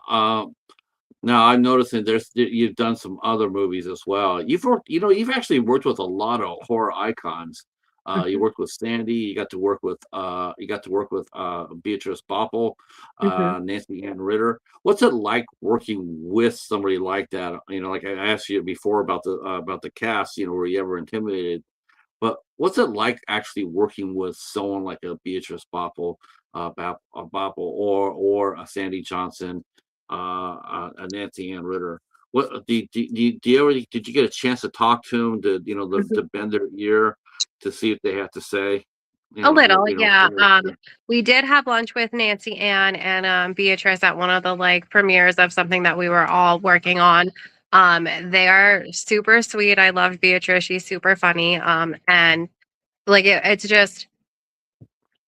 now I'm noticing you've done some other movies as well. You've actually worked with a lot of horror icons. You Mhm, worked with Sandy. You got to work with Beatrice Boppel, mhm, Nancy Ann Ritter. What's it like working with somebody like that? Like I asked you before about the cast. Were you ever intimidated? But what's it like actually working with someone like a Beatrice Boppel, Boppel, or a Sandy Johnson, a Nancy Ann Ritter? What did you get a chance to talk to them to mhm. bend their ear to see if they have to say, A little, for yeah. their- We did have lunch with Nancy Ann and Beatrice at one of the like premieres of something that we were all working on. They are super sweet. I love Beatrice. She's super funny. And like it's just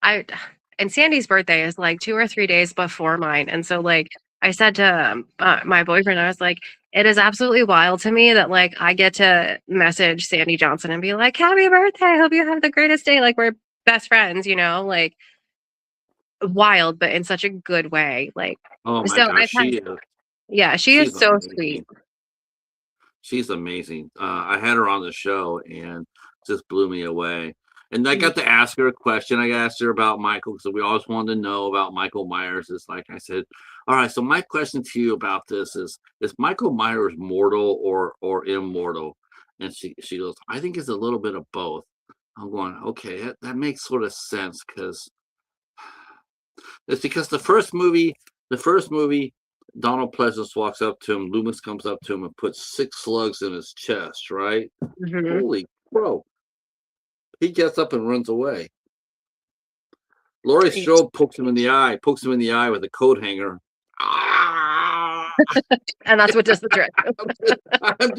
I and Sandy's birthday is like 2 or 3 days before mine, and so, like, I said to, my boyfriend, I was like, "It is absolutely wild to me that, like, I get to message Sandy Johnson and be like, 'Happy birthday, I hope you have the greatest day,' like, we're best friends, like, wild, but in such a good way, like Oh my so gosh, I've had yeah, she is she's so sweet. amazing. She's amazing. I had her on the show and just blew me away. And I Mhm, got to ask her a question. I asked her about Michael because we always wanted to know about Michael Myers. It's like I said, all right. So my question to you about this is Michael Myers mortal or immortal? And she goes, I think it's a little bit of both. I'm going, okay, that makes sort of sense because it's because the first movie, Donald Pleasance walks up to him, Loomis comes up to him and puts 6 slugs in his chest, right? mhm. Holy bro. He gets up and runs away. Laurie Strode pokes him in the eye with a coat hanger. Ah! And that's what does the trick. I'm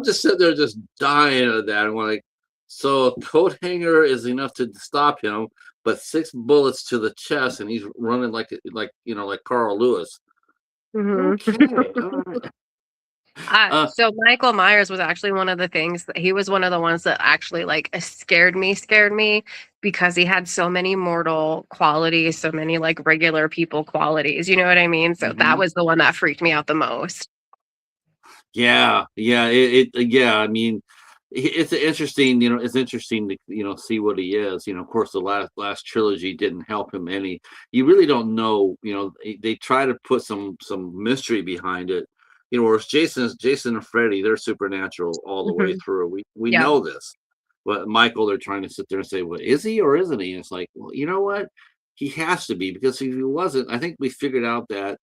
just sitting there just dying of that. I'm like, so a coat hanger is enough to stop him, but 6 bullets to the chest, and he's running like Carl Lewis. Mhm. Okay, all right. So Michael Myers was actually one of the things that he was one of the ones that actually like scared me because he had so many mortal qualities, so many like regular people qualities. You know what I mean? So that Mhm. was the one that freaked me out the most. Yeah, yeah, yeah. I mean, it's interesting. It's interesting to see what he is. Of course, the last trilogy didn't help him any. You really don't know. They try to put some mystery behind it. Whereas Jason and Freddy, they're supernatural all the way Mhm. through. We Yeah. know this, but Michael, they're trying to sit there and say, well, is he or isn't he? And it's like, well, you know what? He has to be because if he wasn't, I think we figured out that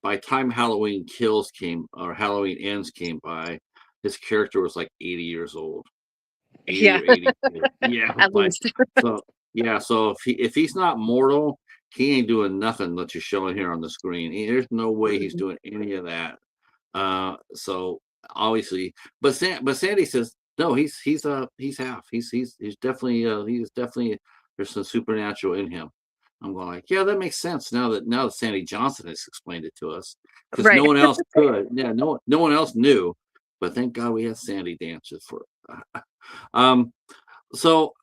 by time Halloween Kills came or Halloween Ends came by, his character was like 80 years old, 80 Yeah. or 82. Yeah, At like least. so. Yeah, so if he's not mortal, he ain't doing nothing that you're showing here on the screen. There's no way he's Mhm. doing any of that. So obviously, but Sandy says no. He's half. He's definitely there's some supernatural in him. I'm going like, yeah, that makes sense now that Sandy Johnson has explained it to us because no Right. one else could. Yeah, no one else knew. But thank God we had Sandy to answer for it. um, so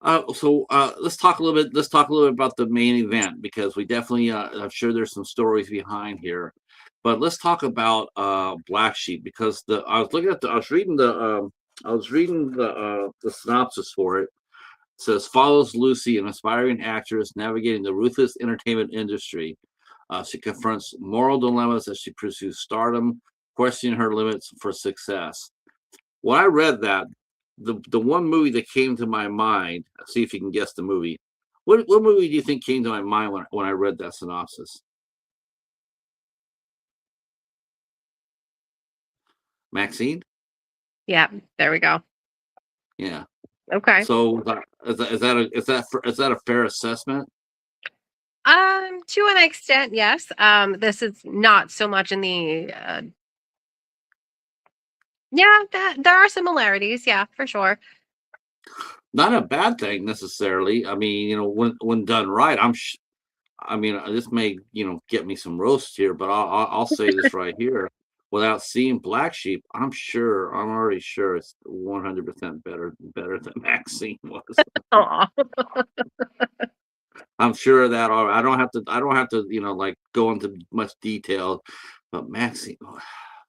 let's talk a little bit. Let's talk a little bit about the main event because we definitely. I'm sure there's some stories behind here, but let's talk about Black Sheep because I was reading the synopsis for it. It says follows Lucy, an aspiring actress navigating the ruthless entertainment industry. She confronts moral dilemmas as she pursues stardom, questioning her limits for success. When I read that, the one movie that came to my mind, see if you can guess the movie. What movie do you think came to my mind when I read that synopsis? Maxine? Yeah. There we go. Yeah. Okay. So is that a fair assessment? To an extent, yes. This is not so much in the yeah, that there are similarities, yeah, for sure. Not a bad thing necessarily. I mean, when done right, I mean, this may get me some roast here, but I'll say this right here. Without seeing Black Sheep, I'm already sure it's 100% better than Maxine was. Aw. I'm sure of that. I don't have to like go into much detail, but Maxine,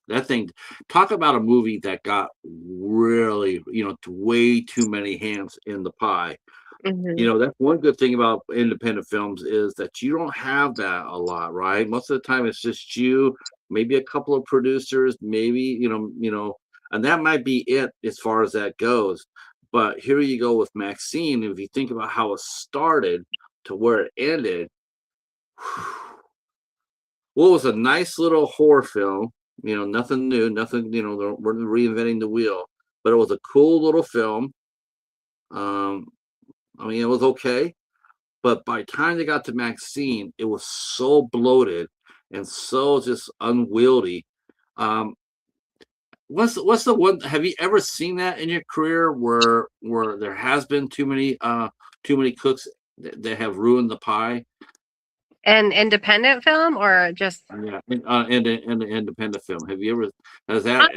that thing. Talk about a movie that got really, way too many hands in the pie. Mhm. That's one good thing about independent films is that you don't have that a lot, right? Most of the time it's just you, maybe a couple of producers, maybe, and that might be it as far as that goes. But here you go with Maxine. If you think about how it started to where it ended, well, it was a nice little horror film, nothing new, nothing, we're reinventing the wheel, but it was a cool little film. Um, I mean, it was okay. But by the time they got to Maxine, it was so bloated and so just unwieldy. Um, what's the one? Have you ever seen that in your career where there has been too many cooks that have ruined the pie? An independent film or just Yeah, in the independent film. Have you ever has that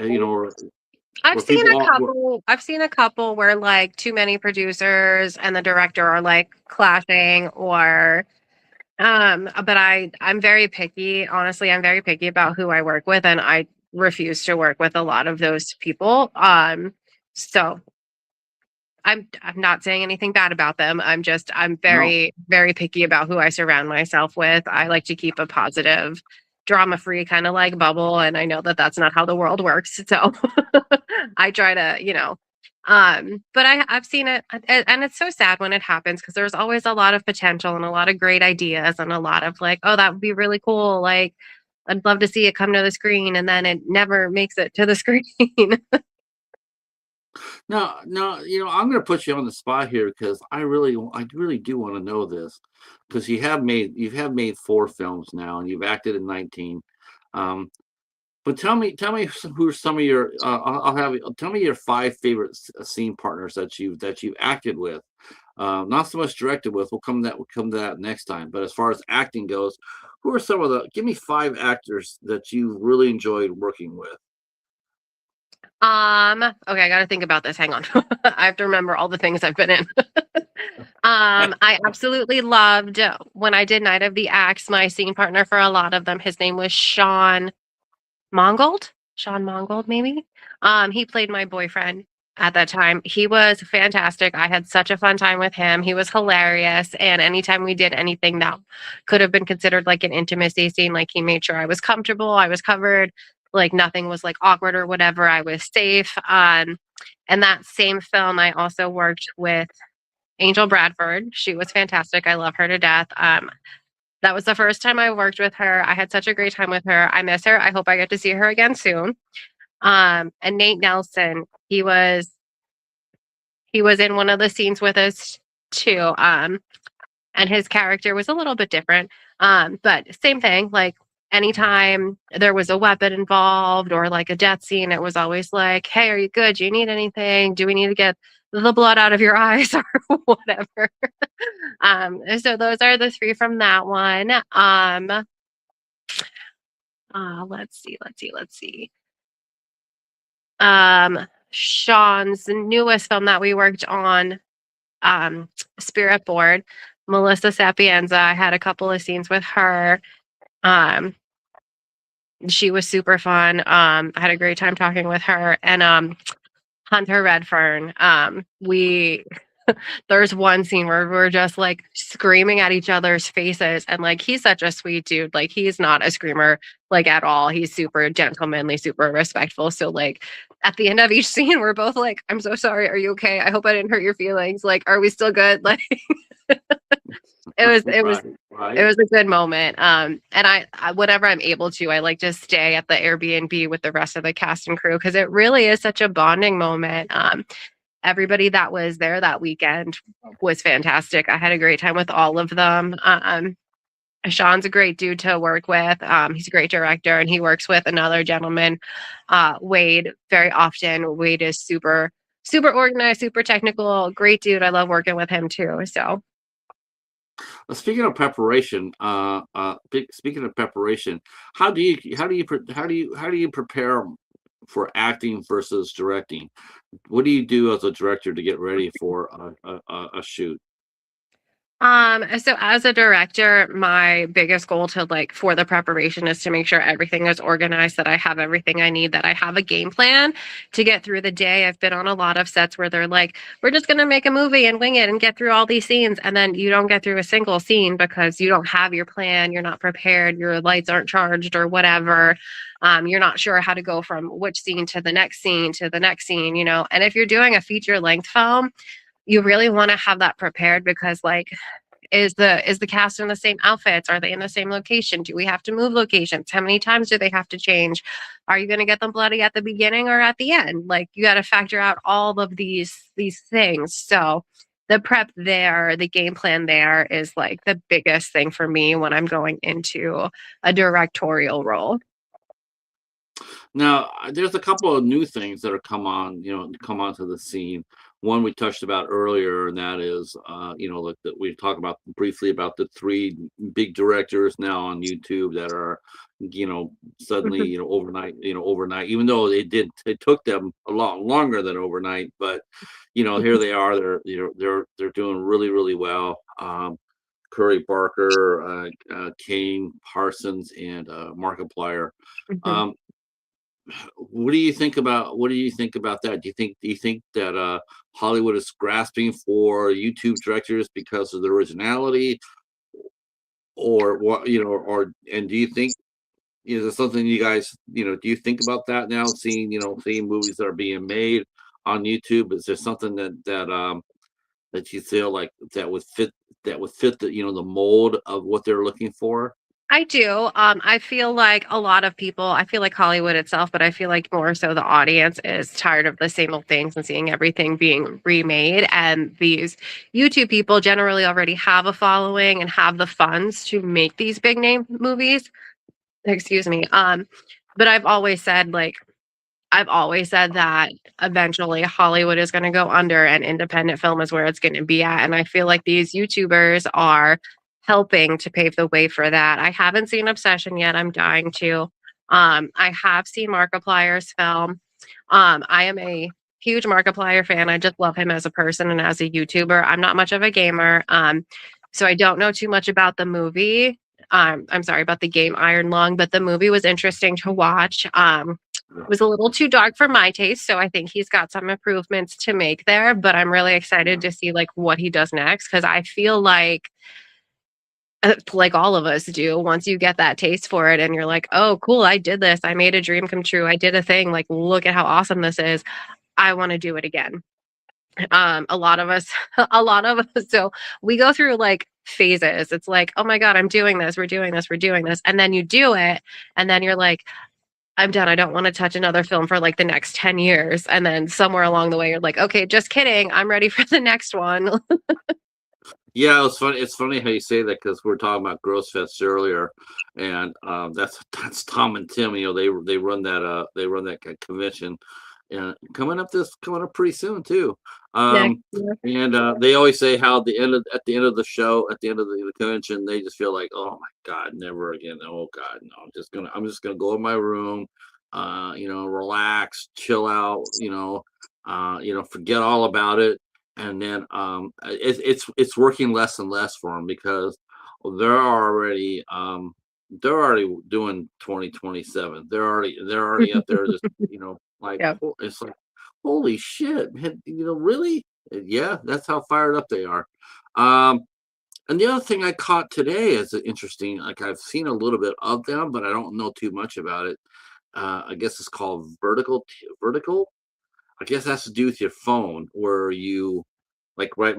I've where seen people a all were, couple. I've seen a couple where like too many producers and the director are like clashing or but I'm very picky. Honestly, I'm very picky about who I work with and I refuse to work with a lot of those people. So I'm not saying anything bad about them. I'm no. very very picky about who I surround myself with. I like to keep a positive drama free kind of like bubble and I know that that's not how the world works. So I try to, but I've seen it and it's so sad when it happens because there's always a lot of potential and a lot of great ideas and a lot of like, oh, that would be really cool. Like I'd love to see it come to the screen and then it never makes it to the screen. No, no, I'm going to put you on the spot here because I really do want to know this because you have made 4 films now and you've acted in 19. Um, but tell me who are some of your, tell me your 5 favorite scene partners that you've acted with. Not so much directed with. We'll come to that next time. But as far as acting goes, who are some of give me 5 actors that you really enjoyed working with. Okay, I got to think about this. Hang on. I have to remember all the things I've been in. I absolutely loved when I did Night of the Axe, my scene partner for a lot of them. His name was Sean Mongold. Sean Mongold, maybe. He played my boyfriend at that time. He was fantastic. I had such a fun time with him. He was hilarious. And anytime we did anything that could have been considered like an intimacy scene, like he made sure I was comfortable, I was covered, like nothing was like awkward or whatever. I was safe. And that same film, I also worked with Angel Bradford. She was fantastic. I love her to death. That was the first time I worked with her. I had such a great time with her. I miss her. I hope I get to see her again soon. And Nate Nelson, he was in one of the scenes with us too. And his character was a little bit different. But same thing, like anytime there was a weapon involved or like a death scene, it was always like, hey, are you good? Do you need anything? Do we need to get the blood out of your eyes or whatever? So those are the 3 from that one. Let's see. Sean's newest film that we worked on, um, Spirit Board, Melissa Sapienza. I had a couple of scenes with her. Um, she was super fun. I had a great time talking with her and Hunter Redfern. We There's one scene where we're just like screaming at each other's faces and like he's such a sweet dude. Like he's not a screamer like at all. He's super gentlemanly, super respectful. So like at the end of each scene, we're both like, I'm so sorry. Are you okay? I hope I didn't hurt your feelings. Like, are we still good? Like it was it was Right, it right. was a good moment. And I whenever I'm able to, I like to stay at the Airbnb with the rest of the cast and crew because it really is such a bonding moment. Everybody that was there that weekend was fantastic. I had a great time with all of them. Sean's a great dude to work with. He's a great director, and he works with another gentleman, Wade, very often. Wade is super organized, super technical, great dude. I love working with him too. So Speaking of preparation, speaking of preparation, how do you prepare for acting versus directing? What do you do as a director to get ready for a shoot? So as a director, my biggest goal to like for the preparation is to make sure everything is organized, that I have everything I need, that I have a game plan to get through the day. I've been on a lot of sets where they're like, we're just gonna make a movie and wing it and get through all these scenes. And then you don't get through a single scene because you don't have your plan, you're not prepared, your lights aren't charged or whatever. You're not sure how to go from which scene to the next scene to the next scene, you know. And if you're doing a feature length film, you really want to have that prepared because like is the cast in the same outfits? Are they in the same location? Do we have to move locations? How many times do they have to change? Are you going to get them bloody at the beginning or at the end? Like you got to factor out all of these things. So the prep there, the game plan there is like the biggest thing for me when I'm going into a directorial role. Now, there's a couple of new things that are come onto the scene. One we touched about earlier, and that is, like that we talked about briefly about the three big directors now on YouTube that are, suddenly, overnight. Even though it took them a lot longer than overnight, but here they are. They're doing really, really well. Curry Barker, Kane Parsons, and Markiplier. Mhm. Um, what do you think about that? Do you think that Hollywood is grasping for YouTube directors because of the originality, or what? And do you think is there something you guys do you think about that now? Seeing movies that are being made on YouTube, is there something that you feel like that would fit the mold of what they're looking for? I do. I feel like a lot of people, I feel like Hollywood itself, but I feel like more so the audience is tired of the same old things and seeing everything being remade. And these YouTube people generally already have a following and have the funds to make these big name movies. Excuse me. But I've always said that eventually Hollywood is going to go under and independent film is where it's going to be at. And I feel like these YouTubers are helping to pave the way for that. I haven't seen Obsession yet. I'm dying to. I have seen Markiplier's film. I am a huge Markiplier fan. I just love him as a person and as a YouTuber. I'm not much of a gamer. So I don't know too much about the movie. I'm sorry about the game Iron Lung, but the movie was interesting to watch. Was a little too dark for my taste, so I think he's got some improvements to make there, but I'm really excited to see like what he does next because I feel like all of us do, once you get that taste for it and you're like, "Oh, cool, I did this. I made a dream come true. I did a thing. Like, look at how awesome this is. I want to do it again." A lot of us a lot of us so we go through like phases. It's like, "Oh my god, I'm doing this. We're doing this. We're doing this." And then you do it and then you're like, I'm done. I don't want to touch another film for like the next 10 years. And then somewhere along the way, you're like, okay, just kidding. I'm ready for the next one. Yeah, it's funny. It's funny how you say that because we're talking about Gross Fest earlier, and that's Tom and Tim. They run that convention, and coming up pretty soon too. Next Um, year. and they always say how at the end of the show, at the end of the convention, they just feel like, oh my God, never again. Oh God, no. I'm just gonna go in my room, relax, chill out, forget all about it, and then it's working less and less for them because they're already um they're already doing 2027. They're already up there, just like, Yeah. it's like, holy shit, man, really. Yeah, that's how fired up they are. And the other thing I caught today is interesting, like I've seen a little bit of them but I don't know too much about it. I guess it's called vertical. I guess it has to do with your phone, where you, like, right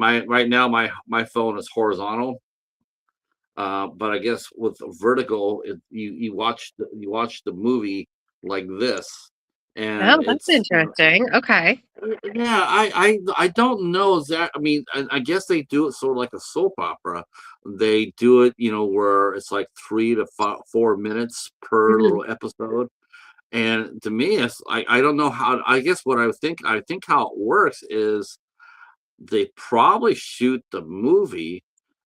now my phone is horizontal, but I guess with vertical, you watch the movie like this, and Oh, that's it's interesting. Okay. yeah, I don't know that. I mean, I guess they do it sort of like a soap opera. They do it, where it's like 3 to 4 minutes per Mhm. little episode. And to me, I don't know how. I guess what I think how it works is they probably shoot the movie,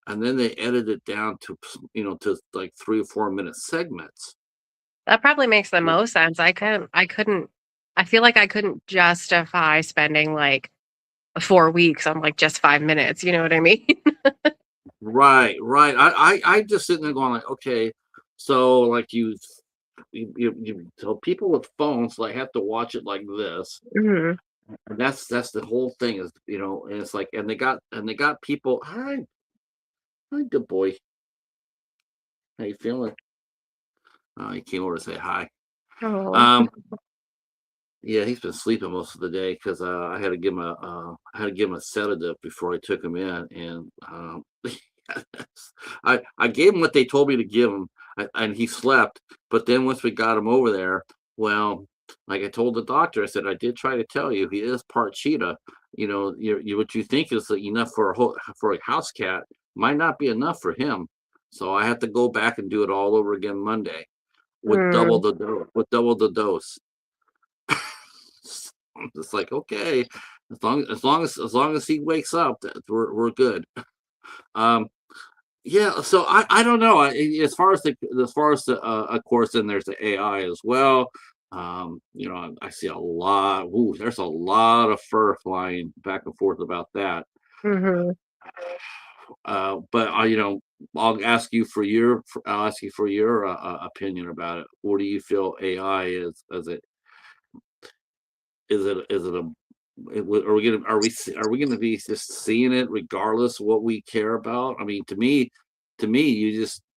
and then they edit it down to like 3 or 4 minute segments. That probably makes the most sense. I feel like I couldn't justify spending like 4 weeks on like just 5 minutes. You know what I mean? Right. I just sitting there going like, okay, so like you tell people with phones like have to watch it like this, Mhm. and that's the whole thing is and it's like and they got people. Hi, good boy, how you feeling? He came over to say hi. Oh. Um, yeah, he's been sleeping most of the day because I had to give him a sedative before I took him in, and I gave him what they told me to give him, and he slept. But then once we got him over there, well, like I told the doctor, I said I did try to tell you he is part cheetah. What you think is enough for for a house cat might not be enough for him. So I have to go back and do it all over again Monday Mm. with double the dose. It's like okay, as long as he wakes up, we're good. Um, yeah, so I don't know. As far as the of course, then there's the AI as well. I see a lot. Ooh, there's a lot of fur flying back and forth about that. Mhm. But I'll ask you for your opinion about it. What do you feel AI is? Is it a are we gonna be just seeing it regardless of what we care about? I mean, to me,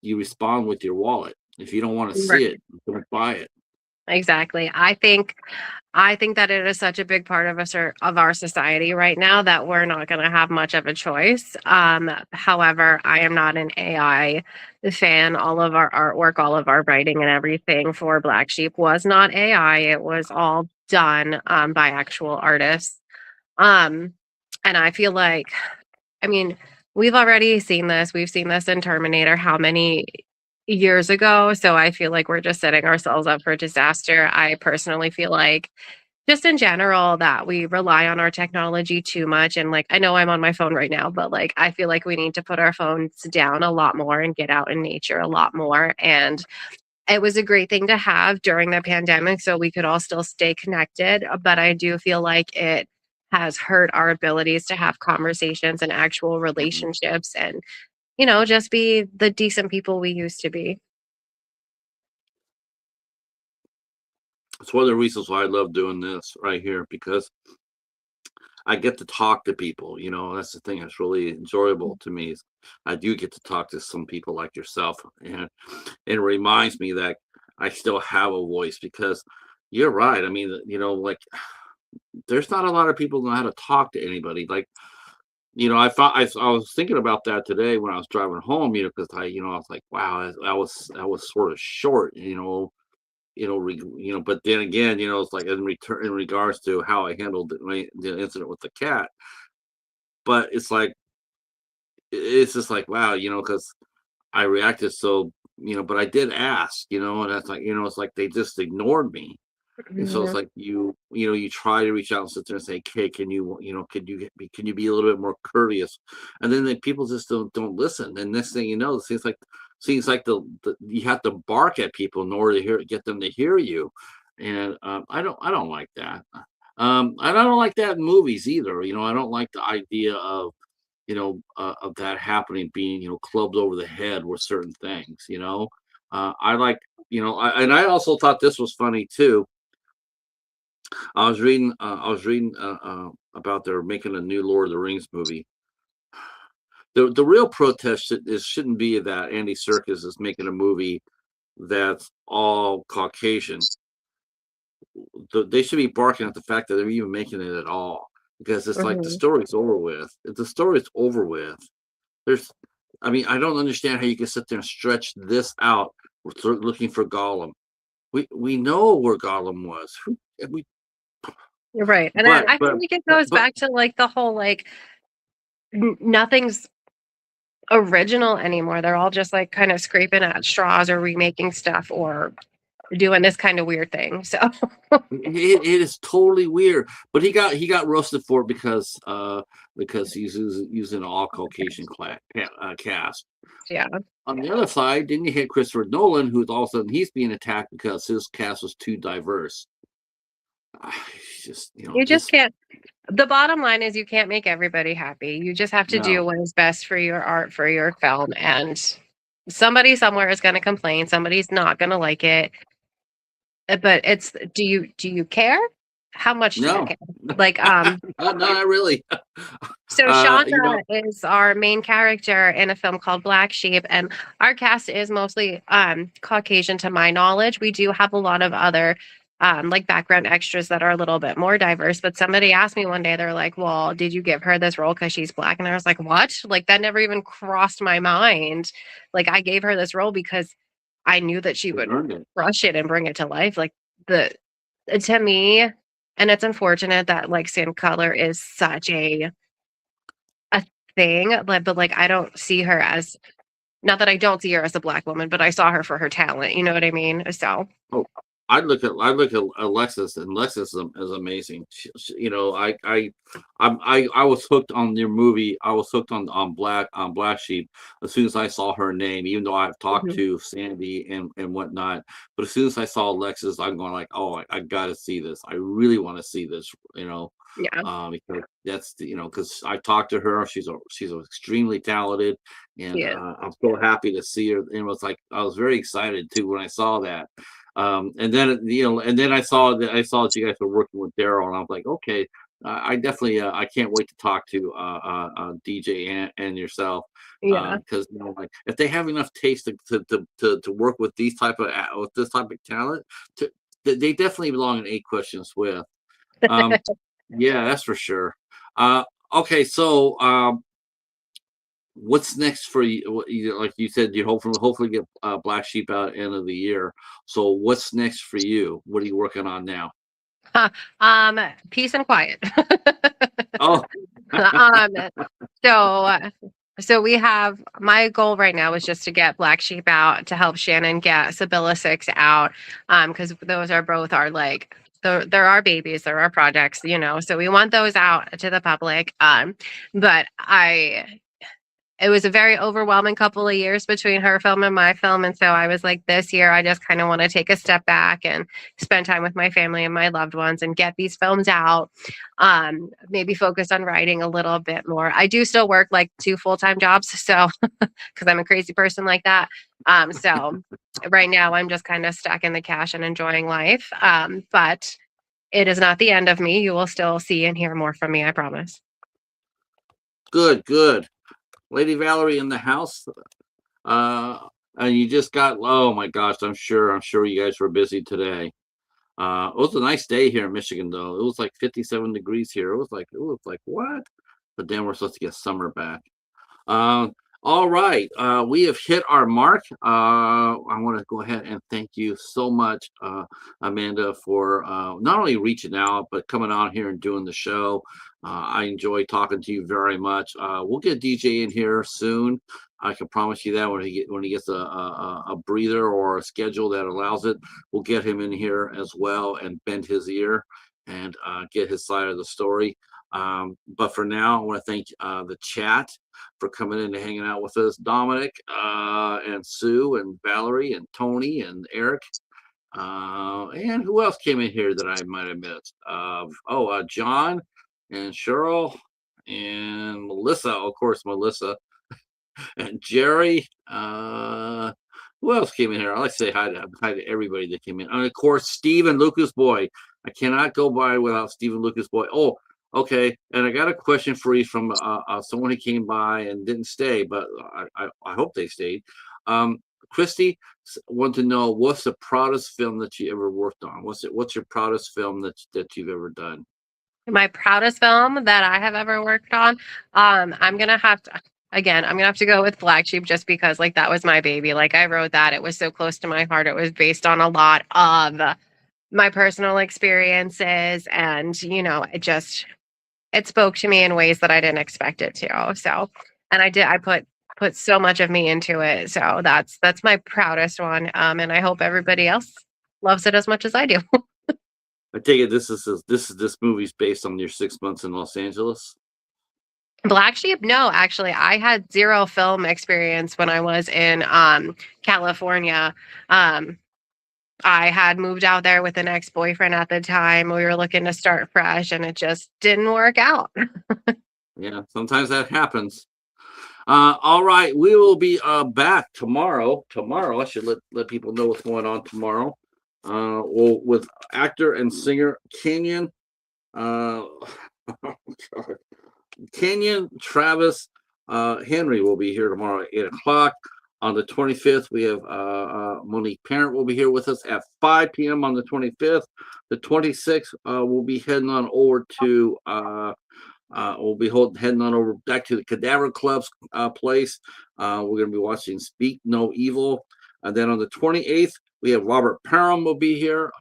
you respond with your wallet. If you don't want to see Right. it, don't buy it. Exactly. I think that it is such a big part of us of our society right now that we're not going to have much of a choice. However, I am not an AI fan. All of our artwork, all of our writing, and everything for Black Sheep was not AI. It was all done by actual artists. Um, and I feel like, I mean, we've already seen this. We've seen this in Terminator how many years ago? So I feel like we're just setting ourselves up for disaster. I personally feel like just in general that we rely on our technology too much. And like, I know I'm on my phone right now, but like, I feel like we need to put our phones down a lot more and get out in nature a lot more. And it was a great thing to have during the pandemic so we could all still stay connected. But I do feel like it has hurt our abilities to have conversations and actual Mhm. relationships and, just be the decent people we used to be. It's one of the reasons why I love doing this right here because I get to talk to people. That's the thing that's really enjoyable to me. Is I do get to talk to some people like yourself, and it reminds me that I still have a voice because you're right. I mean, like there's not a lot of people who know how to talk to anybody. Like, I was thinking about that today when I was driving home, because I was like, wow, I was sort of short, but then again, it's like in regards to how I handled the incident with the cat, but it's just like, wow, because I reacted so, but I did ask, and that's like, it's like they just ignored me. And so it's Mhm. like you try to reach out and sit there and say, "Hey, can you be a little bit more courteous?" And then people just don't listen. And next thing you know, it seems like you have to bark at people in order to get them to hear you. And I don't like that. And I don't like that in movies either. I don't like the idea of that happening, being clubbed over the head with certain things. I like and I also thought this was funny too. I was reading about they're making a new Lord of the Rings movie. The real protest shouldn't be that Andy Serkis is making a movie that's all Caucasian. They should be barking at the fact that they're even making it at all because it's like the Mhm. story's over with. If the story's over with, there's, I mean, I don't understand how you can sit there and stretch this out. Looking for Gollum. We know where Gollum was. We, You're right. And but I feel but like it but goes but back to like the whole like nothing's original anymore. They're all just like kind of scraping at straws or remaking stuff or doing this kind of weird thing. So it is totally weird, but he got roasted for it because he's using an all Caucasian cast. yeah. On the other side, then you hit Christopher Nolan, who's all of a sudden he's being attacked because his cast was too diverse. I just, You just just can't. The bottom line is you can't make everybody happy. You just have to do no, what is best for your art, for your film, and somebody somewhere is going to complain. Somebody's not going to like it. But it's do you care? How much do you no, care? Like no, not really. so uh, you know, Shonda is our main character in a film called Black Sheep, and our cast is mostly Caucasian to my knowledge. We do have a lot of other like background extras that are a little bit more diverse. But somebody asked me one day, they're like, "Well, did you give her this role because she's black?" And I was like, "What?" Like that never even crossed my mind. Like I gave her this role because I knew that she they would earned it. crush it and bring it to life. Like the to me, and it's unfortunate that like skin color is such a thing, but like I don't see her as, not that I don't see her as a black woman, but I saw her for her talent. You know what I mean? So Oh, I look at Alexis, and Alexis is amazing. I was hooked on your movie. I was hooked on Black Sheep as soon as I saw her name. Even though I've talked mhm, to Sandy and whatnot, but as soon as I saw Alexis, I'm going like, oh, I got to see this. I really want to see this. yeah, Because because I talked to her. She's extremely talented, she and is. I'm so happy to see her. And it was like I was very excited too when I saw that. And then and then I saw that you guys were working with Daryl, and I was like, okay, I definitely I can't wait to talk to DJ and yourself. Yeah, Because like if they have enough taste to work with with this type of talent, they definitely belong in Eight Questions with. Um, yeah, that's for sure. Okay, so what's next for you? Like you said, you hopefully get Black Sheep out end of the year. So what's next for you? What are you working on now? Huh. Peace and quiet. Oh, um, so so we have, my goal right now is just to get Black Sheep out to help Shannon get Sibylla 6 out. Because those are both our like they're our babies, they're our projects, so we want those out to the public. But it was a very overwhelming couple of years between her film and my film. And so I was like, this year, I just kind of want to take a step back and spend time with my family and my loved ones and get these films out. Maybe focus on writing a little bit more. I do still work like 2 full-time jobs. So, because I'm a crazy person like that. So right now, I'm just kind of stacking the cash and enjoying life. But it is not the end of me. You will still see and hear more from me, I promise. good, good. Lady Valerie in the house. Uh, and you just got. Oh my gosh, I'm sure you guys were busy today. It was a nice day here in Michigan, though. It was like 57 degrees here. It was like what? But then we're supposed to get summer back. Um, all right, we have hit our mark. I want to go ahead and thank you so much, Amanda, for not only reaching out but coming on here and doing the show. I enjoy talking to you very much. We'll get DJ in here soon. I can promise you that when he gets a breather or a schedule that allows it, we'll get him in here as well and bend his ear and get his side of the story. But for now, I want to thank the chat for coming in and hanging out with us. Dominic and Sue and Valerie and Tony and Eric. And who else came in here that I might have missed? John and Cheryl and Melissa, of course, Melissa and Jerry. Who else came in here? I like to say hi to everybody that came in. And of course, Steve and Lucas Boy. I cannot go by without Steve and Lucas Boy. Oh, okay. And I got a question for you from someone who came by and didn't stay, but I hope they stayed. Christy want to know what's the proudest film that you ever worked on? What's your proudest film that you've ever done? My proudest film that I have ever worked on, I'm gonna have to, again, I'm gonna have to go with Black Sheep just because like that was my baby. Like I wrote that. It was so close to my heart. It was based on a lot of my personal experiences, and it spoke to me in ways that I didn't expect it to. So, and I put so much of me into it. So that's my proudest one. And I hope everybody else loves it as much as I do. I take it this movie's based on your 6 months in Los Angeles. Black Sheep? No, actually, I had zero film experience when I was in California. Um, I had moved out there with an ex-boyfriend at the time. We were looking to start fresh, and it just didn't work out. Yeah, sometimes that happens. All right, we will be back tomorrow. Tomorrow, I should let people know what's going on tomorrow. Well, with actor and singer Kenyon, uh, Kenyon Travis Henry will be here tomorrow at 8 o'clock. On the 25th, we have Monique Parent will be here with us at 5 p.m. on the 25th. The 26th, we'll be heading on over to heading on over back to the Cadaver Club's place. We're going to be watching Speak No Evil. And then on the 28th, we have Robert Parham will be here.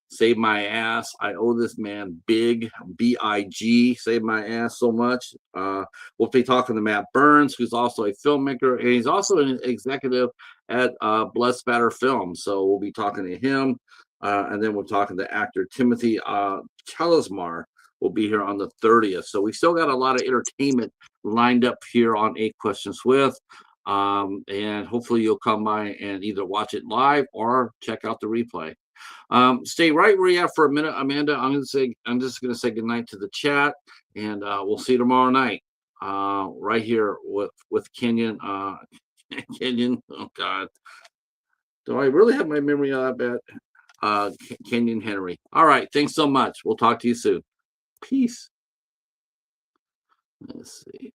Save my ass. I owe this man big, B-I-G. Save my ass so much. We'll be talking to Matt Burns, who's also a filmmaker, and he's also an executive at Blood Spatter Films. So we'll be talking to him. And then we're talking to actor Timothy Chalismar will be here on the 30th. So we still got a lot of entertainment lined up here on 8 Questions With. And hopefully you'll come by and either watch it live or check out the replay. Stay right where you're at for a minute, Amanda. I'm just gonna say goodnight to the chat, and we'll see you tomorrow night. Right here with Kenyon. Kenyon. Oh God, do I really have my memory that bad? Kenyon Henry. All right. Thanks so much. We'll talk to you soon. Peace. Let's see.